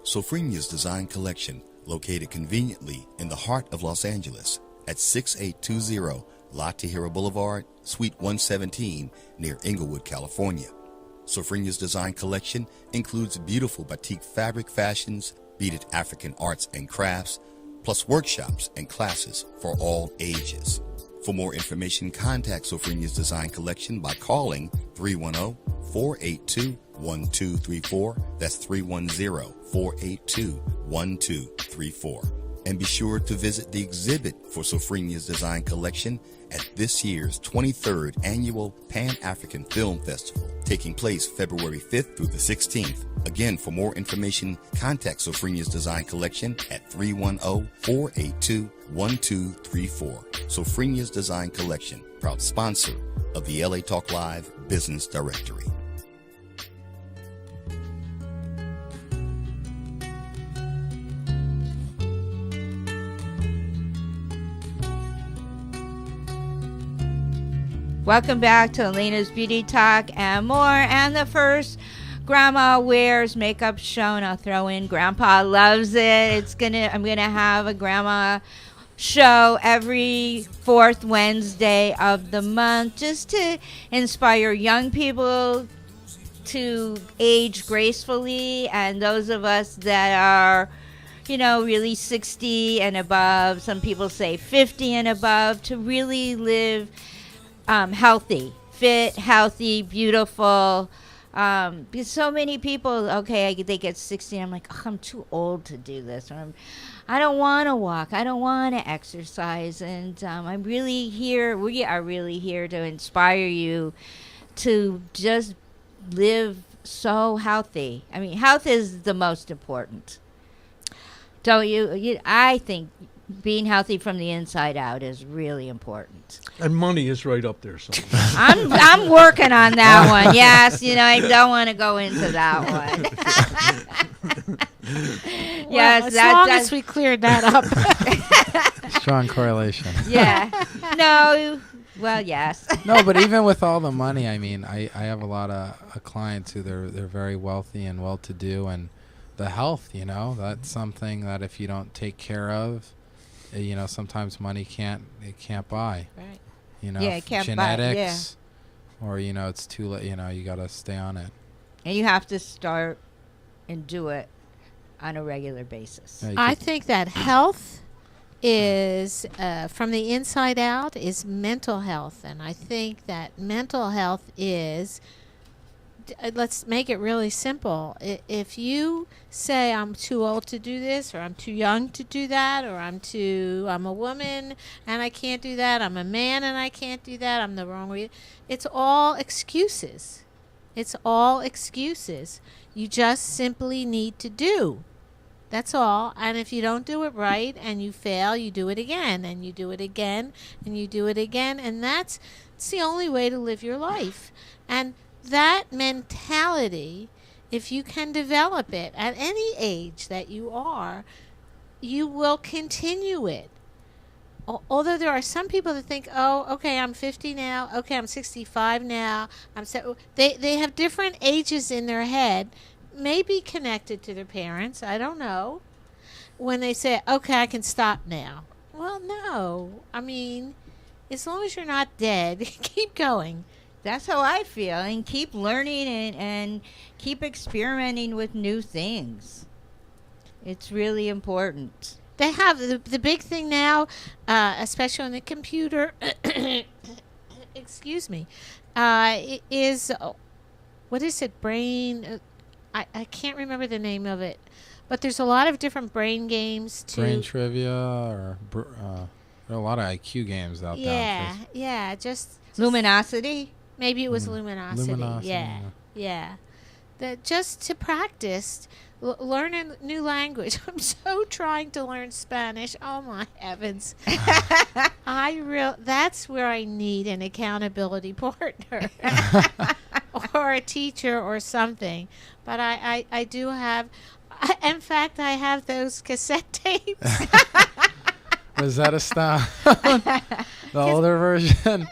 Sofrenia's Design Collection, located conveniently in the heart of Los Angeles at 6820 La Tejera Boulevard, Suite 117, near Inglewood, California. Sofrenia's Design Collection includes beautiful batik fabric fashions, beaded African arts and crafts, plus workshops and classes for all ages. For more information, contact Sofrenia's Design Collection by calling 310-482-1234. That's 310-482-1234. And be sure to visit the exhibit for Sofrenia's Design Collection at this year's 23rd Annual Pan-African Film Festival, taking place February 5th through the 16th. Again, for more information, contact Sofrenia's Design Collection at 310-482-1234. Sofrenia's Design Collection, proud sponsor of the LA Talk Live Business Directory. Welcome back to Alayna's Beauty Talk and more. And the first Grandma Wears makeup show, and I'll throw in Grandpa Loves It. I'm gonna have a grandma show every fourth Wednesday of the month, just to inspire young people to age gracefully, and those of us that are, really 60 and above, some people say 50 and above, to really live healthy, fit, healthy, beautiful. Because so many people, they get 60, I'm like, I'm too old to do this. Or I don't want to walk. I don't want to exercise. And I'm really here. We are really here to inspire you to just live so healthy. I mean, health is the most important. Don't you? I think being healthy from the inside out is really important. And money is right up there somewhere. I'm working on that one. Yes, I don't want to go into that one. Yes, as long as we cleared that up. Strong correlation. Yeah. No. Well, yes. No, but even with all the money, I mean, I have a lot of clients who they're very wealthy and well-to-do, and the health, that's something that if you don't take care of, sometimes money can't buy. Right. It can't genetics, buy, or it's too late. You got to stay on it. And you have to start and do it on a regular basis. Yeah, I think that health is from the inside out is mental health, and I think that mental health is. Let's make it really simple. If you say I'm too old to do this, or I'm too young to do that, or I'm a woman and I can't do that, I'm a man and I can't do that, I'm the wrong way. It's all excuses. It's all excuses. You just simply need to do. That's all. And if you don't do it right and you fail, you do it again, and you do it again, and you do it again, and it's the only way to live your life. And that mentality, if you can develop it at any age that you are, you will continue it. Although there are some people that think, oh, okay, I'm 50 now. Okay, I'm 65 now. They have different ages in their head, maybe connected to their parents. I don't know. When they say, okay, I can stop now. Well, no. I mean, as long as you're not dead, keep going. That's how I feel. And keep learning and keep experimenting with new things. It's really important. They have the big thing now, especially on the computer, excuse me, is, what is it, brain, I can't remember the name of it, but there's a lot of different brain games too. Brain trivia, or there are a lot of IQ games out there. Yeah, just Luminosity? Maybe it was Luminosity. Luminosity, Yeah. That just to practice, learn a new language. I'm so trying to learn Spanish. Oh my heavens! That's where I need an accountability partner, or a teacher, or something. But I do have. In fact, I have those cassette tapes. Was that a style? The older version?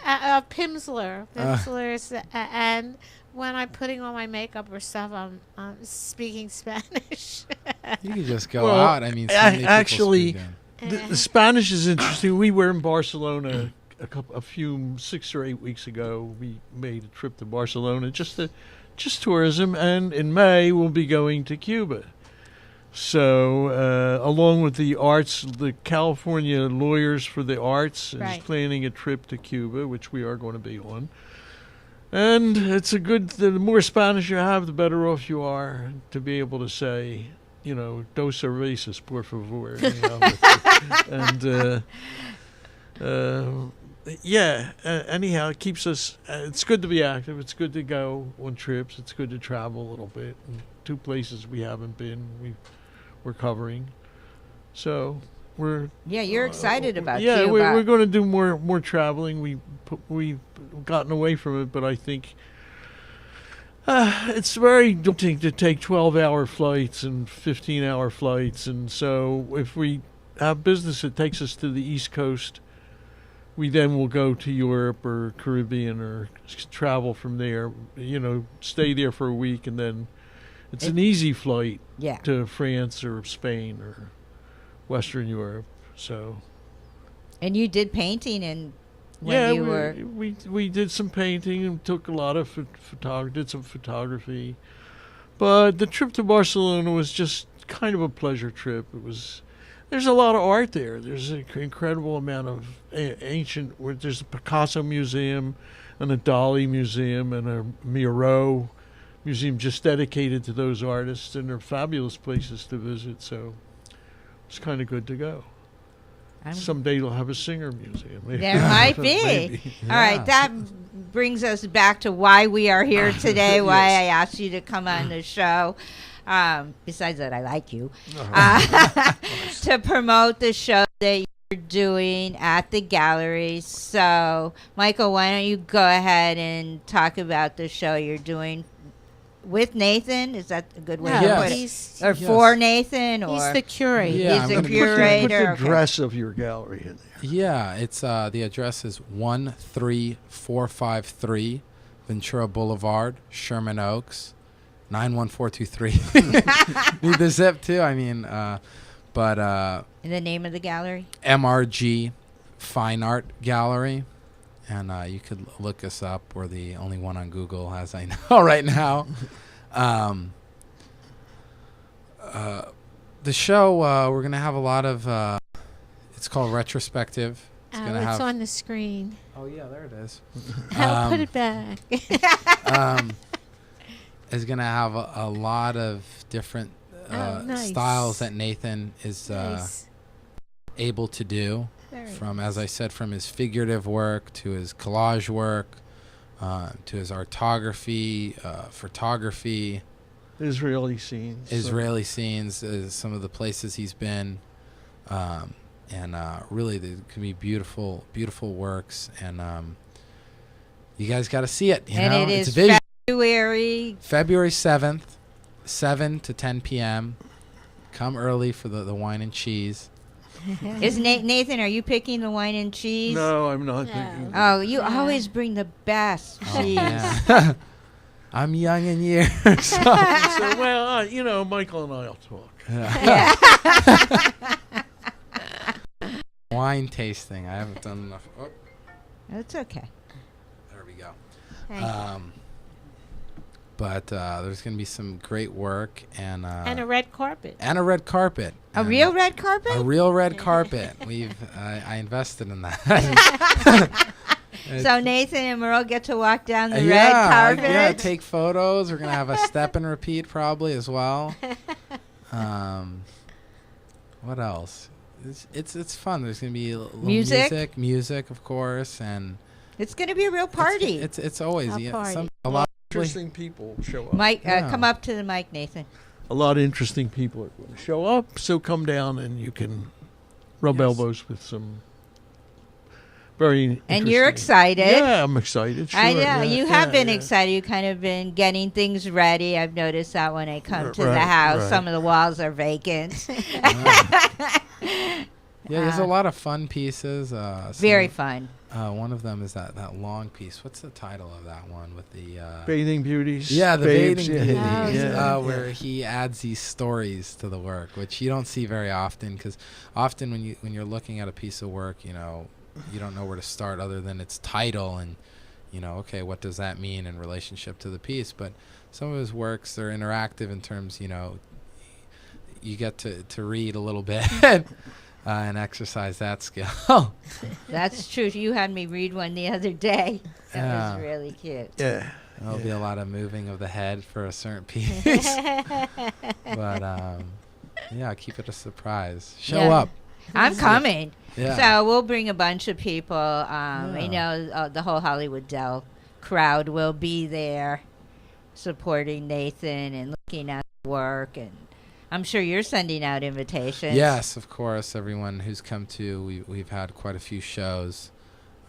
Pimsleur. Pimsleur's, and when I'm putting on my makeup or stuff, I'm speaking Spanish. You can just go out. I mean, so many people actually, speak the Spanish is interesting. We were in Barcelona a few 6 or 8 weeks ago. We made a trip to Barcelona just tourism, and in May we'll be going to Cuba. So, along with the arts, the California Lawyers for the Arts is planning a trip to Cuba, which we are going to be on. And it's the more Spanish you have, the better off you are to be able to say, dos cervezas, por favor. Anyhow, it keeps us, it's good to be active. It's good to go on trips. It's good to travel a little bit. And 2 places we haven't been, we're covering. So we're you're excited about Cuba. We're going to do more traveling. We've gotten away from it, but I think it's very daunting to take 12-hour flights and 15-hour flights, and so if we have business that takes us to the East Coast, we then will go to Europe or Caribbean or travel from there. Stay there for a week, and then it's an easy flight to France or Spain or Western Europe. So. And you did painting and when you were. We did some painting and took a lot of did some photography, but the trip to Barcelona was just kind of a pleasure trip. There's a lot of art there. There's an incredible amount of ancient. There's a Picasso museum, and a Dali museum, and a Miro museum just dedicated to those artists, and they're fabulous places to visit. So it's kind of good to go. Someday you'll have a singer museum. There might be. All right, that brings us back to why we are here today, why I asked you to come on the show. Besides that, I like you. To promote the show that you're doing at the gallery. So, Michael, why don't you go ahead and talk about the show you're doing with Nathan? Is that a good way to put it? Or for Nathan? Or he's the curator. Yeah, he's the curator. Put the address of your gallery in there. Yeah, it's the address is 13453 Ventura Boulevard, Sherman Oaks, 91423. Need the zip too. I mean, but and the name of the gallery? MRG Fine Art Gallery. And you could look us up. We're the only one on Google, as I know right now. The show, we're going to have a lot of, it's called Retrospective. It's on the screen. Oh, yeah, there it is. I'll put it back. It's going to have a lot of different styles that Nathan is able to do. From, as I said, from his figurative work to his collage work, to his artography, photography. Israeli scenes. Some of the places he's been. And really, there can be beautiful, beautiful works. And you guys got to see it. It is February 7th, 7 to 10 p.m. come early for the wine and cheese. Is Nathan? Are you picking the wine and cheese? No, I'm not thinking. Oh, you always bring the best cheese. Yeah. I'm young in years. So, well, Michael and I'll talk. Wine tasting. I haven't done enough. Oh, That's okay. there we go. Thank you. But there's going to be some great work and And a red carpet. and a red carpet. A And real red carpet? A real red carpet. I invested in that. So Nathan and Merle get to walk down the red yeah, carpet? yeah. Take photos. We're gonna have a step and repeat probably as well. What else? It's fun. There's gonna be a little music, of course, and it's gonna be a real party. It's always A party. a lot of Interesting people show up. Mike, Yeah. come up to the mic, Nathan. A lot of interesting people are going to show up, so come down and you can rub elbows with some very And you're interesting- excited. Yeah, I'm excited. Sure, I know. yeah, You have been yeah. excited. You kind of been getting things ready. I've noticed that when I come to the Right, house, right. some of the walls are vacant. Yeah, there's a lot of fun pieces. Very fun. One of them is that long piece. What's the title of that one with the Bathing Beauties. Yeah, the Babes, bathing yeah, beauties, yeah, where he adds these stories to the work, which you don't see very often. Because often when you're looking at a piece of work, you don't know where to start other than its title, and okay, what does that mean in relationship to the piece? But some of his works, they're interactive in terms, you get to read a little bit. And exercise that skill. That's true. You had me read one the other day. That was really cute. Yeah. There'll be a lot of moving of the head for a certain piece. But, keep it a surprise. Show up. I'm coming. Yeah. So we'll bring a bunch of people. I know the whole Hollywood Dell crowd will be there supporting Nathan and looking at the work, and I'm sure you're sending out invitations. Yes, of course. Everyone who's come to, we've had quite a few shows,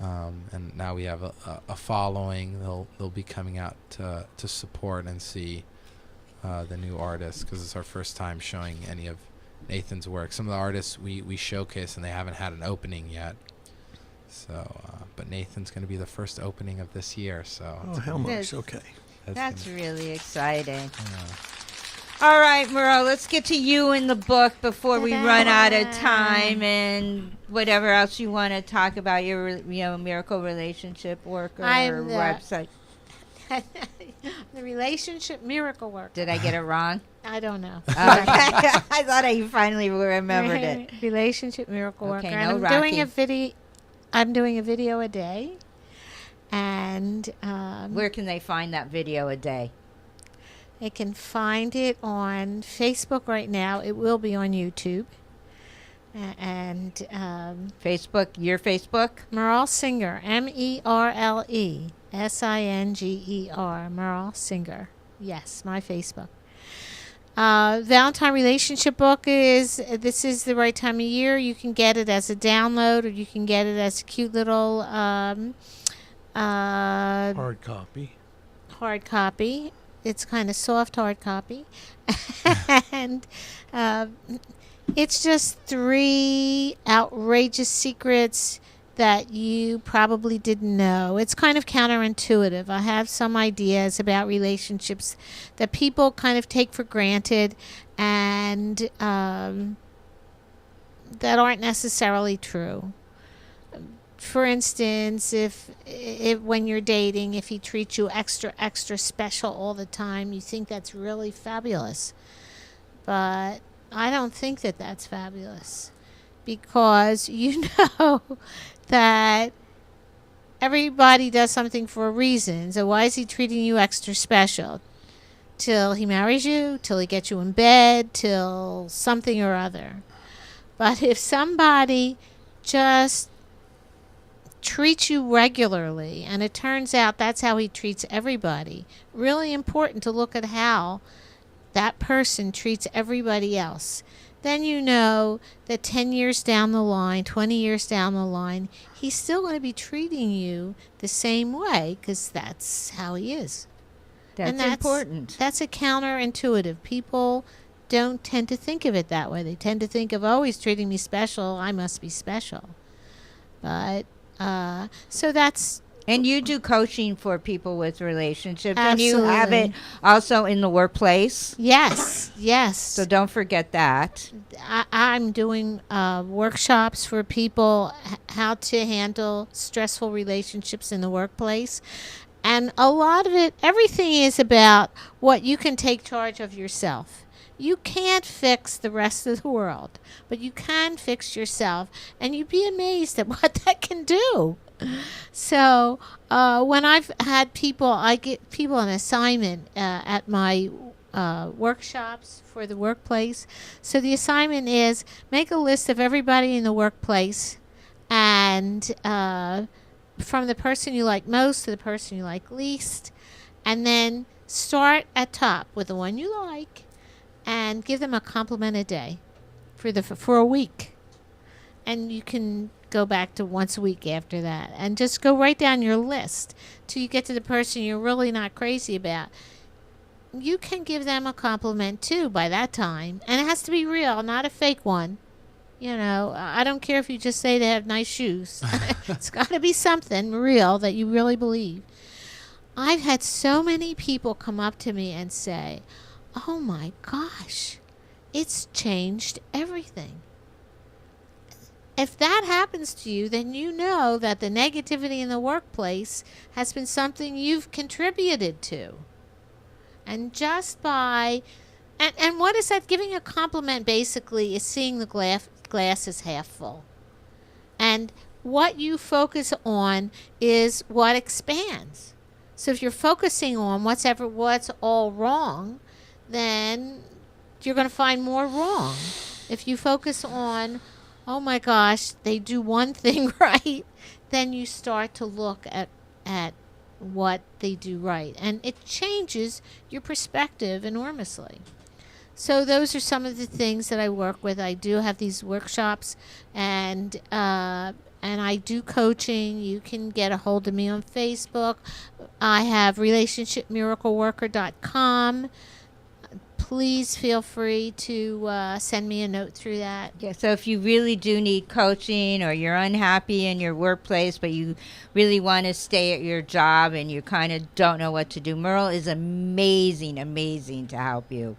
and now we have a following. They'll be coming out to support and see the new artists, because it's our first time showing any of Nathan's work. Some of the artists we showcase, and they haven't had an opening yet. So, but Nathan's going to be the first opening of this year. So, hell nice. Okay. That's really exciting. All right, Merle, let's get to you in the book before we run out of time, and whatever else you want to talk about, your miracle relationship worker or website. The relationship miracle worker. Did I get it wrong? I don't know. Okay. I thought I finally remembered it. Relationship miracle worker. Okay, And no I'm Rocky. doing a video a day. And where can they find that video a day? They can find it on Facebook right now. It will be on YouTube. And Facebook, your Facebook? Merle Singer, MERLE SINGER, Merle Singer. Yes, my Facebook. Valentine relationship book this is the right time of year. You can get it as a download, or you can get it as a cute little hard copy. Hard copy. It's kind of soft hard copy. And it's just 3 outrageous secrets that you probably didn't know. It's kind of counterintuitive. I have some ideas about relationships that people kind of take for granted, and that aren't necessarily true. For instance, if when you're dating, if he treats you extra special all the time, you think that's really fabulous. But I don't think that that's fabulous, because you know that everybody does something for a reason. So why is he treating you extra special? Till he marries you, till he gets you in bed, till something or other. But if somebody just treats you regularly, and it turns out that's how he treats everybody, really important to look at how that person treats everybody else. Then you know that 10 years down the line, 20 years down the line, he's still going to be treating you the same way, because that's how he is. That's important. That's a counterintuitive. People don't tend to think of it that way. They tend to think of, oh, he's treating me special, I must be special. But so that's. And you do coaching for people with relationships, Absolutely. and you have it also in the workplace. Yes, yes. So don't forget that. I'm doing workshops for people how to handle stressful relationships in the workplace. And a lot of it, everything is about what you can take charge of yourself. You can't fix the rest of the world, but you can fix yourself, and you'd be amazed at what that can do. So when I've had people, I get people an assignment at my workshops for the workplace. So the assignment is make a list of everybody in the workplace, and from the person you like most to the person you like least, and then start at top with the one you like and give them a compliment a day for a week. And you can go back to once a week after that, and just go right down your list till you get to the person you're really not crazy about. You can give them a compliment too by that time, and it has to be real, not a fake one. You know, I don't care if you just say they have nice shoes. It's got to be something real that you really believe. I've had so many people come up to me and say, oh my gosh, it's changed everything. If that happens to you, then you know that the negativity in the workplace has been something you've contributed to. And just by, and what is that? Giving a compliment basically is seeing the glass is half full. And what you focus on is what expands. So if you're focusing on what's all wrong, then you're going to find more wrong. If you focus on, oh my gosh, they do one thing right, then you start to look at what they do right. And it changes your perspective enormously. So those are some of the things that I work with. I do have these workshops, and I do coaching. You can get a hold of me on Facebook. I have relationshipmiracleworker.com. Please feel free to send me a note through that. Yeah, so if you really do need coaching, or you're unhappy in your workplace, but you really want to stay at your job and you kind of don't know what to do, Merle is amazing to help you.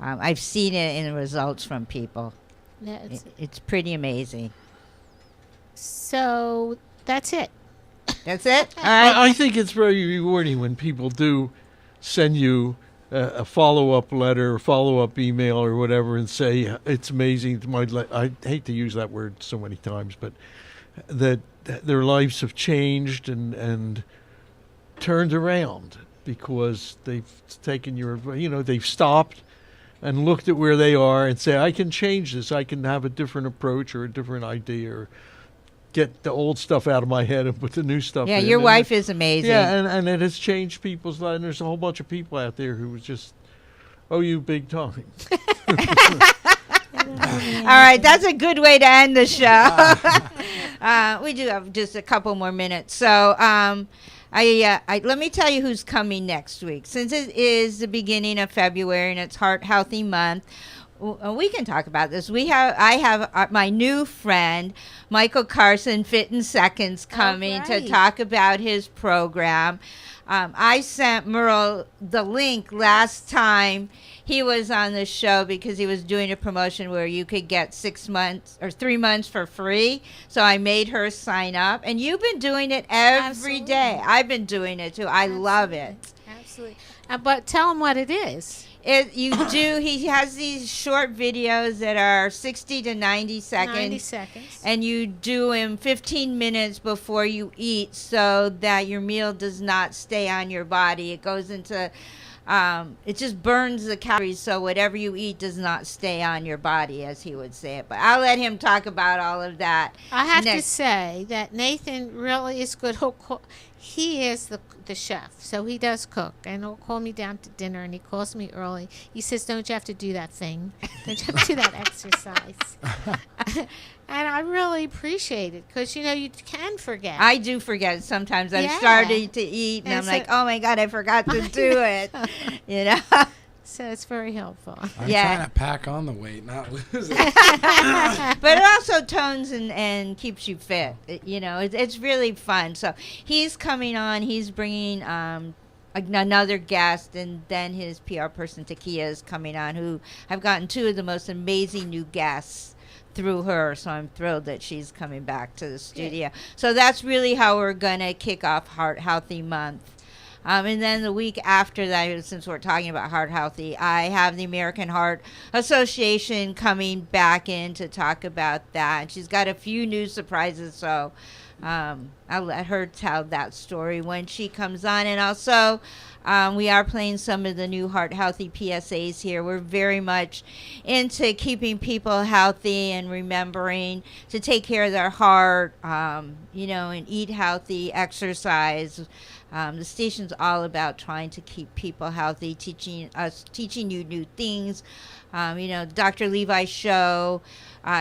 I've seen it in the results from people. Yeah, it's pretty amazing. So that's it. That's it? All right. I think it's very rewarding when people do send you a follow-up letter, or follow-up email, or whatever, and say it's amazing. I hate to use that word so many times, but that their lives have changed and turned around because they've taken they've stopped and looked at where they are and say, I can change this. I can have a different approach or a different idea, or get the old stuff out of my head and put the new stuff in. Yeah, your wife is amazing. Yeah, and it has changed people's lives. And there's a whole bunch of people out there who just owe you big time. All right, that's a good way to end the show. We do have just a couple more minutes. So let me tell you who's coming next week. Since it is the beginning of February and it's Heart Healthy Month, we can talk about this. I have my new friend, Michael Carson, Fit in Seconds, coming to talk about his program. I sent Merle the link last time he was on the show because he was doing a promotion where you could get 6 months or 3 months for free. So I made her sign up. And you've been doing it every day. I've been doing it too. I love it. Absolutely. But tell him what it is. He has these short videos that are 60 to 90 seconds. 90 seconds. And you do them 15 minutes before you eat so that your meal does not stay on your body. It goes into, it just burns the calories, so whatever you eat does not stay on your body, as he would say it. But I'll let him talk about all of that. I have to say that Nathan really is good. He is the chef, so he does cook, and he'll call me down to dinner, and he calls me early. He says, don't you have to do that thing? Don't you have to do that exercise? And I really appreciate it, because, you can forget. I do forget sometimes. I'm starting to eat, and I'm like, oh, my God, I forgot to do it, So it's very helpful. I'm Yeah. trying to pack on the weight, not lose it. But it also tones and keeps you fit. It's really fun. So he's coming on. He's bringing another guest, and then his PR person Takia is coming on, who I've gotten two of the most amazing new guests through her. So I'm thrilled that she's coming back to the studio. So that's really how we're gonna kick off Heart Healthy Month. And then the week after that, since we're talking about Heart Healthy, I have the American Heart Association coming back in to talk about that. And she's got a few new surprises, so I'll let her tell that story when she comes on. And also, we are playing some of the new Heart Healthy PSAs here. We're very much into keeping people healthy and remembering to take care of their heart, and eat healthy, exercise. The station's all about trying to keep people healthy, teaching you new things. Dr. Levi's show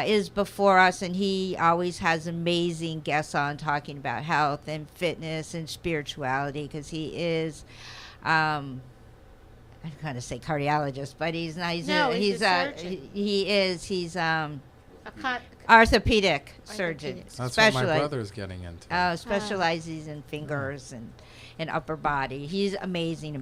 is before us, and he always has amazing guests on talking about health and fitness and spirituality, because he is, I'm going to say cardiologist, but he's not. He's a surgeon. He's orthopedic surgeon. That's what my brother's getting into. Specializes in fingers and upper body. He's amazing.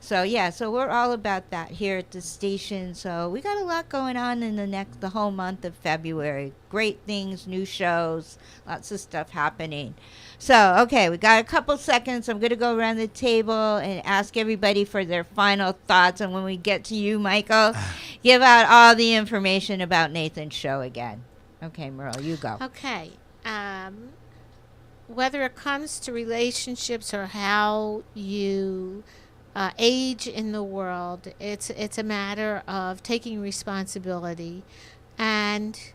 So we're all about that here at the station. So we got a lot going on in the whole month of February. Great things, new shows, lots of stuff happening. So, okay, we got a couple seconds. I'm going to go around the table and ask everybody for their final thoughts. And when we get to you, Michael, give out all the information about Nathan's show again. Okay, Merle, you go. Okay. Whether it comes to relationships or how you age in the world, it's a matter of taking responsibility and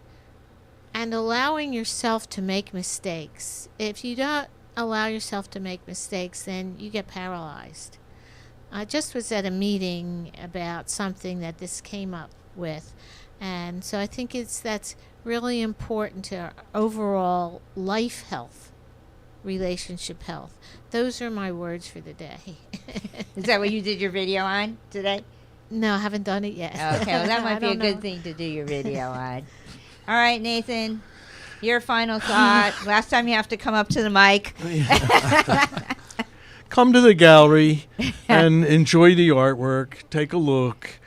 allowing yourself to make mistakes. If you don't allow yourself to make mistakes, then you get paralyzed. I just was at a meeting about something that this came up with, and so I think that's really important to our overall life health, relationship health. Those are my words for the day. Is that what you did your video on today? No, I haven't done it yet. Okay, well, that might be a good thing to do your video on. All right, Nathan, your final thought. Last time you have to come up to the mic. Come to the gallery and enjoy the artwork. Take a look.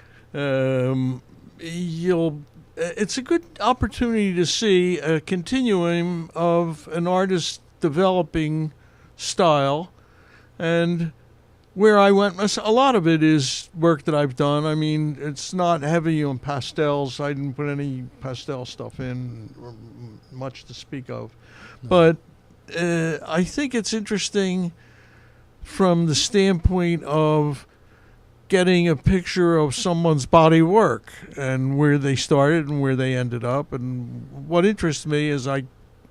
It's a good opportunity to see a continuum of an artist's developing style, and where I went, a lot of it is work that I've done. I mean, it's not heavy on pastels. I didn't put any pastel stuff in, or much to speak of. No. But I think it's interesting from the standpoint of getting a picture of someone's body work and where they started and where they ended up. And what interests me is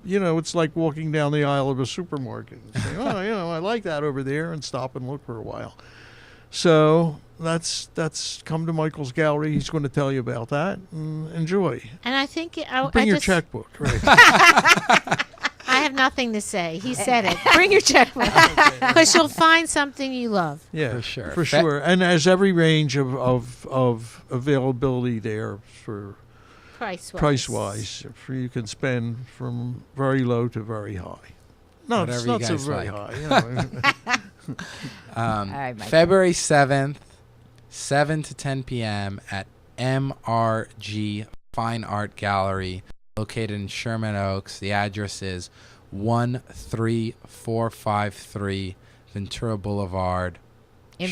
it's like walking down the aisle of a supermarket and saying, I like that over there, and stop and look for a while. So that's come to Michael's gallery. He's going to tell you about that, and enjoy. And I think bring your checkbook. Right. I have nothing to say. He said it. Bring your checkbook, because you'll find something you love. Yeah, for sure. And there's every range of availability there for price-wise. You can spend from very low to very high. No, whatever it's not so very high. All right, February 7th, 7 to 10 p.m. at MRG Fine Art Gallery, located in Sherman Oaks. The address is 13453 Ventura Boulevard. In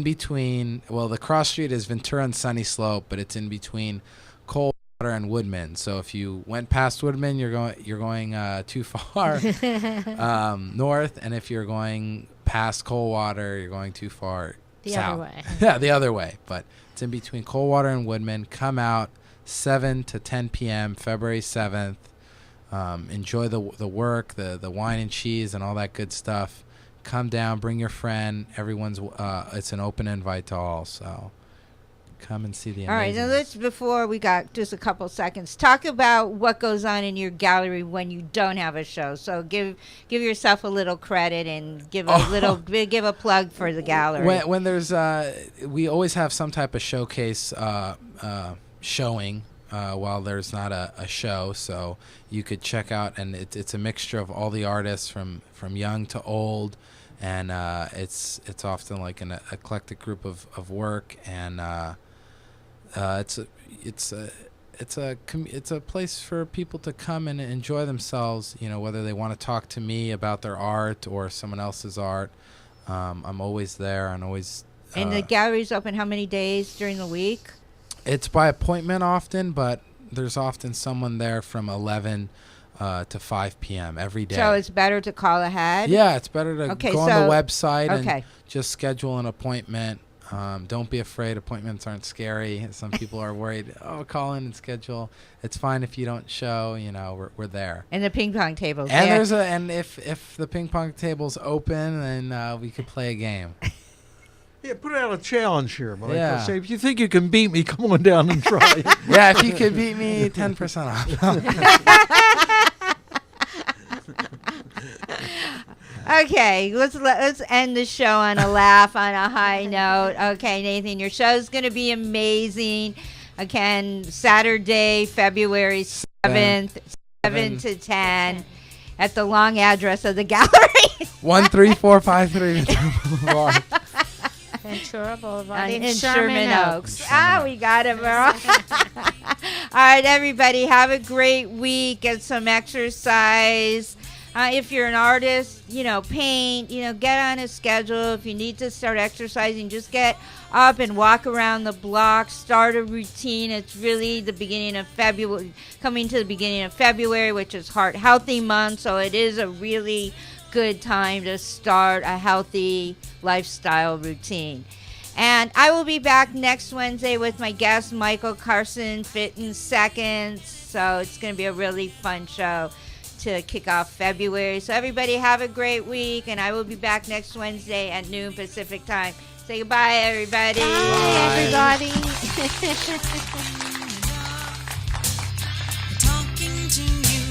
between. Well, the cross street is Ventura and Sunny Slope, but it's in between Coldwater and Woodman. So if you went past Woodman, you're going too far north, and if you're going past Coldwater, you're going too far south. Other way. Yeah, the other way. But it's in between Coldwater and Woodman. Come out 7 to 10 p.m. February 7th. Enjoy the work, the wine and cheese, and all that good stuff. Come down, bring your friend. Everyone's it's an open invite to all. So come and see the All right, amazing. now let's, before we got just a couple seconds, talk about what goes on in your gallery when you don't have a show. So give yourself a little credit and give a plug for the gallery. When there's we always have some type of showcase showing while there's not a show, so you could check out, and it's a mixture of all the artists from young to old, and it's often like an eclectic group of work, and it's a place for people to come and enjoy themselves, whether they want to talk to me about their art or someone else's art. I'm always there and always. And the gallery's open how many days during the week? It's by appointment often, but there's often someone there from 11 to 5 p.m. every day. So it's better to call ahead? Yeah, it's better to go on the website and just schedule an appointment. Don't be afraid. Appointments aren't scary. Some people are worried, call in and schedule. It's fine if you don't show, we're there. And the ping pong tables. And if the ping pong table's open, then we could play a game. Yeah, put out a challenge here. But Yeah. say, if you think you can beat me, come on down and try. Yeah, if you could beat me, 10% off. Okay, let's end the show on a laugh, on a high note. Okay, Nathan, your show's going to be amazing. Again, Saturday, February 7th, 7 to 10, at the long address of the gallery. 13453 Boulevard. Ventura Boulevard in in Sherman Oaks. Oaks. We got it, All right, everybody, have a great week. Get some exercise. If you're an artist, paint, get on a schedule. If you need to start exercising, just get up and walk around the block. Start a routine. It's really the beginning of February, coming to the beginning of February, which is Heart Healthy Month. So it is a really good time to start a healthy lifestyle routine. And I will be back next Wednesday with my guest, Michael Carson, Fit in Seconds. So it's going to be a really fun show to kick off February. So everybody have a great week, and I will be back next Wednesday at noon Pacific time. Say goodbye, everybody. Bye, everybody. Talking to you,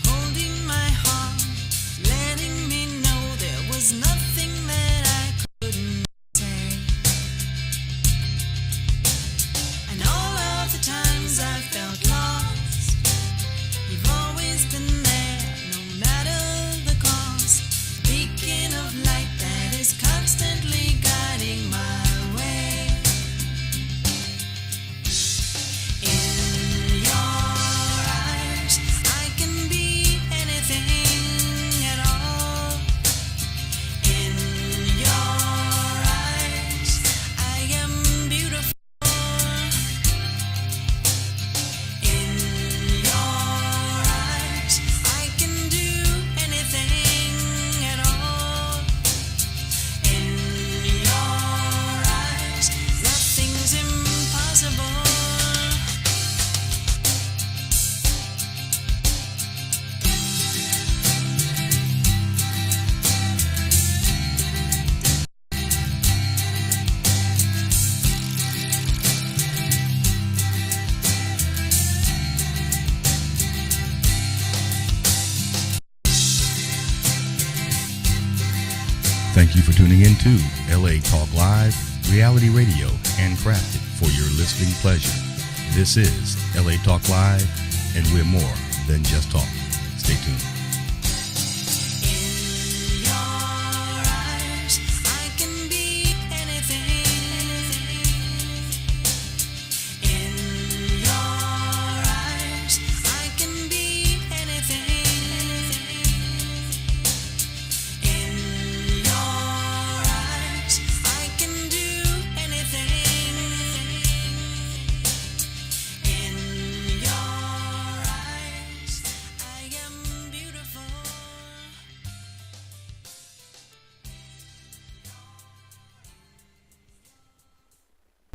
holding my heart, letting me know there was nothing that I couldn't say. And all of the times I felt lost, you've always been there, no matter the cost. Beacon of light that is constantly guiding my way. In your eyes, I can be anything at all. In your eyes, I am beautiful. In your eyes, I can do anything at all. In your eyes, nothing's impossible. Thank you for tuning in to LA Talk Live, reality radio handcrafted for your listening pleasure. This is LA Talk Live, and we're more than just talk. Stay tuned.